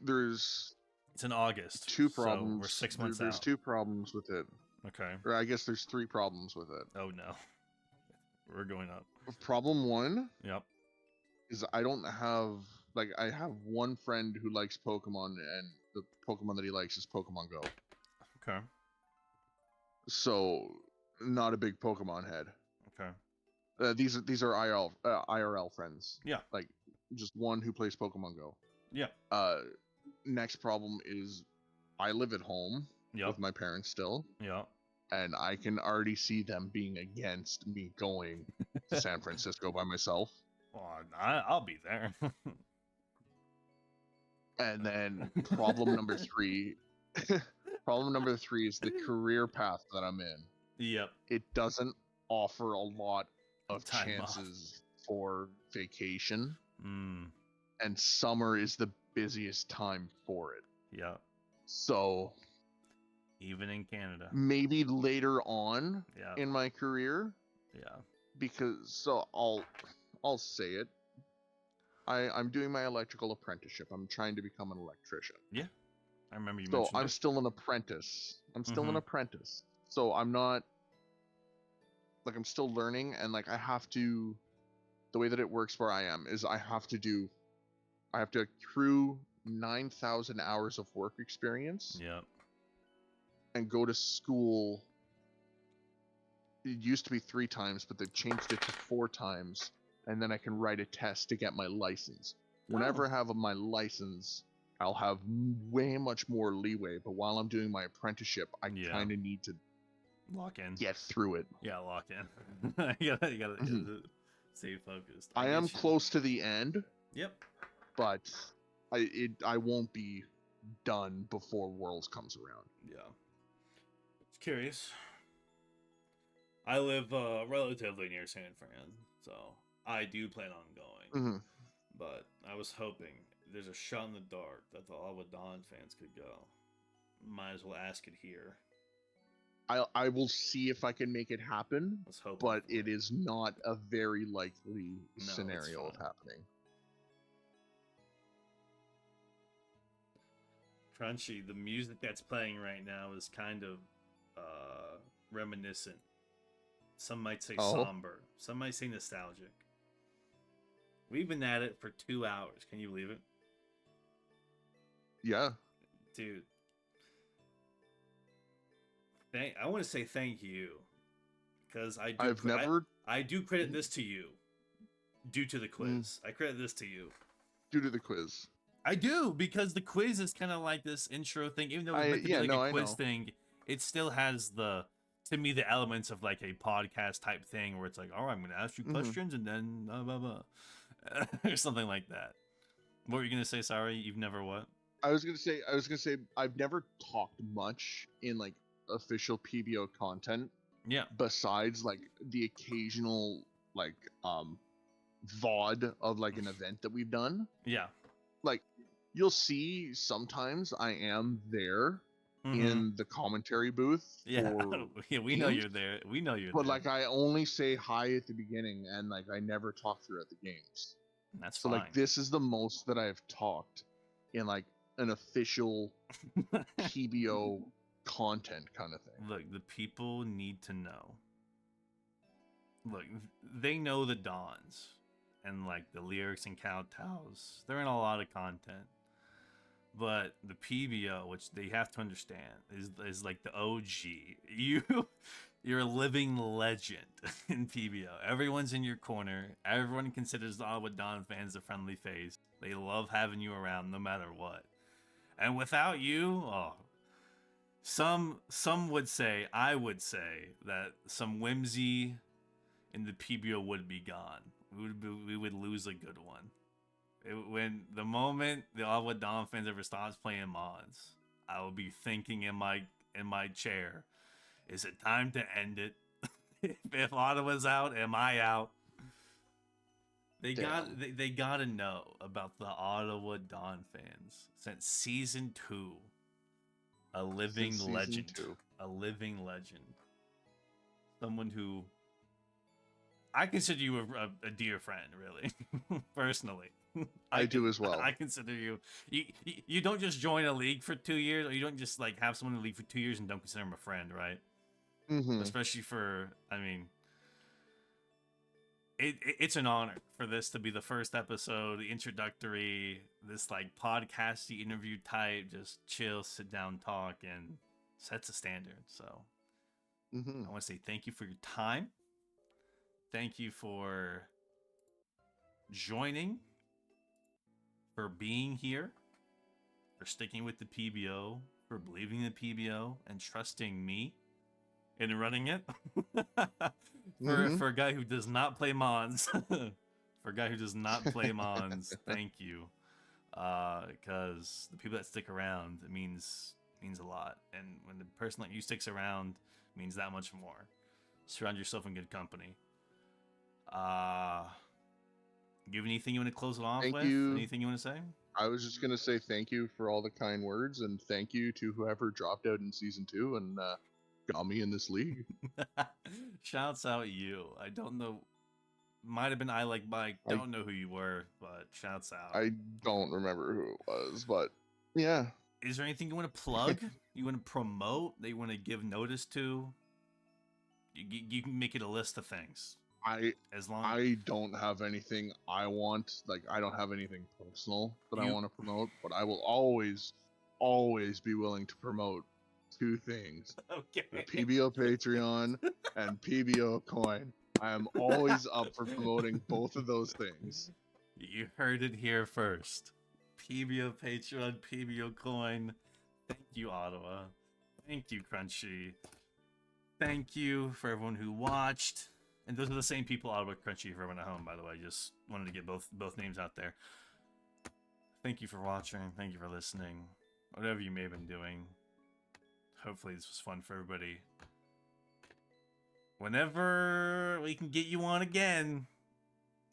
it's in August. Two problems. So we're 6 months There's out. 2 problems with it. Okay. Or I guess there's 3 problems with it. Oh no, we're going up. Problem 1. Yep. Is I don't have I have one friend who likes Pokemon, and the Pokemon that he likes is Pokemon Go. Okay. So, not a big Pokemon head. Okay. These are IRL friends. Yeah. Like just one who plays Pokemon Go. Yeah. Next problem is I live at home with my parents still. Yeah. And I can already see them being against me going to San Francisco by myself. Well, I'll be there. And then problem number 3. Problem number 3 is the career path that I'm in. Yep. It doesn't offer a lot of Time chances for vacation. Mm. And summer is the busiest time for it. Yeah. So even in Canada. Maybe later on in my career. Yeah. Because I'll say it. I'm doing my electrical apprenticeship. I'm trying to become an electrician. Yeah. I remember you mentioned So I'm still an apprentice. So I'm not I'm still learning, and I have to, the way that it works where I am is I have to accrue 9,000 hours of work experience. Yep. And go to school. It used to be 3 times, but they've changed it to 4 times, and then I can write a test to get my license. Whenever I have my license, I'll have way much more leeway, but while I'm doing my apprenticeship, I kind of need to lock in, get through it. Yeah, lock in. you gotta stay focused. I am close to the end. Yep. But I won't be done before Worlds comes around. Yeah. Curious. I live relatively near San Fran, so I do plan on going. Mm-hmm. But I was hoping there's a shot in the dark that the Ottawa Donphans could go. Might as well ask it here. I will see if I can make it happen, but it is not a very likely scenario of happening. Crunchy, the music that's playing right now is kind of reminiscent. Some might say somber. Some might say nostalgic. We've been at it for 2 hours. Can you believe it? Yeah. Dude. I want to say thank you. Because I do credit this to you. Due to the quiz. I credit this to you. Due to the quiz. I do, because the quiz is kind of like this intro thing. Even though it's meant to be like a quiz thing, it still has to me, the elements of like a podcast type thing where it's like, all right, I'm going to ask you questions and then blah, blah, blah. Or something like that. What were you going to say? Sorry, you've never what? I was going to say, I've never talked much in like official PBO content. Yeah. Besides like the occasional like VOD of like an event that we've done. Yeah. Like you'll see sometimes I am there in the commentary booth. Yeah. Yeah, we know you're there. We know you're there. But like I only say hi at the beginning and like I never talk throughout the games. That's so fine. Like this is the most that I've talked in like an official PBO content kind of thing. Look, the people need to know. Look, they know the Dons and like the lyrics and kowtows. They're in a lot of content. But the PBO, which they have to understand, is like the OG. You're a living legend in PBO. Everyone's in your corner. Everyone considers the Ottawa Donphans a friendly face. They love having you around no matter what. And without you, some would say, I would say, that some whimsy in the PBO would be gone. We would lose a good one. When the moment the Ottawa Donphans ever stops playing mods, I will be thinking in my chair, is it time to end it? If Ottawa's out, am I out? They gotta know about the Ottawa Donphans since season 2. A living legend. A living legend. Someone who I consider you a dear friend, really, personally. I do as well. I consider you. You don't just join a league for 2 years, or you don't just like have someone in the league for 2 years and don't consider him a friend, right? Especially for, I mean, it's an honor for this to be the first episode, the introductory, this like podcasty interview type, just chill, sit down, talk, and sets a standard. So I want to say thank you for your time. Thank you for joining, for being here, for sticking with the PBO, for believing in the PBO, and trusting me in running it. For a guy who does not play Mons. For a guy who does not play Mons, thank you. Because the people that stick around, it means a lot. And when the person like you sticks around, it means that much more. Surround yourself in good company. You have anything you want to close it off with? Anything you want to say? I was just going to say thank you for all the kind words, and thank you to whoever dropped out in season 2 and got me in this league. Shouts out you. I don't know. Might have been I Like Mike. Don't know who you were, but shouts out. I don't remember who it was, but yeah. Is there anything you want to plug? You want to promote? That you want to give notice to? You can make it a list of things. I don't have anything I want. Like, I don't have anything personal that I want to promote, but I will always be willing to promote 2 things. Okay. The PBO Patreon and PBO Coin. I am always up for promoting both of those things. You heard it here first. PBO Patreon, PBO Coin. Thank you, Ottawa. Thank you, Crunchy. Thank you for everyone who watched. And those are the same people, Ottawa, Crunchy, for everyone at home, by the way. Just wanted to get both names out there. Thank you for watching. Thank you for listening. Whatever you may have been doing. Hopefully this was fun for everybody. Whenever we can get you on again,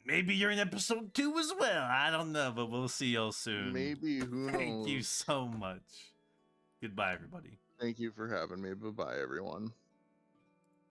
maybe you're in episode 2 as well. I don't know, but we'll see y'all soon. Maybe, who knows? Thank you so much. Goodbye, everybody. Thank you for having me. Bye-bye, everyone.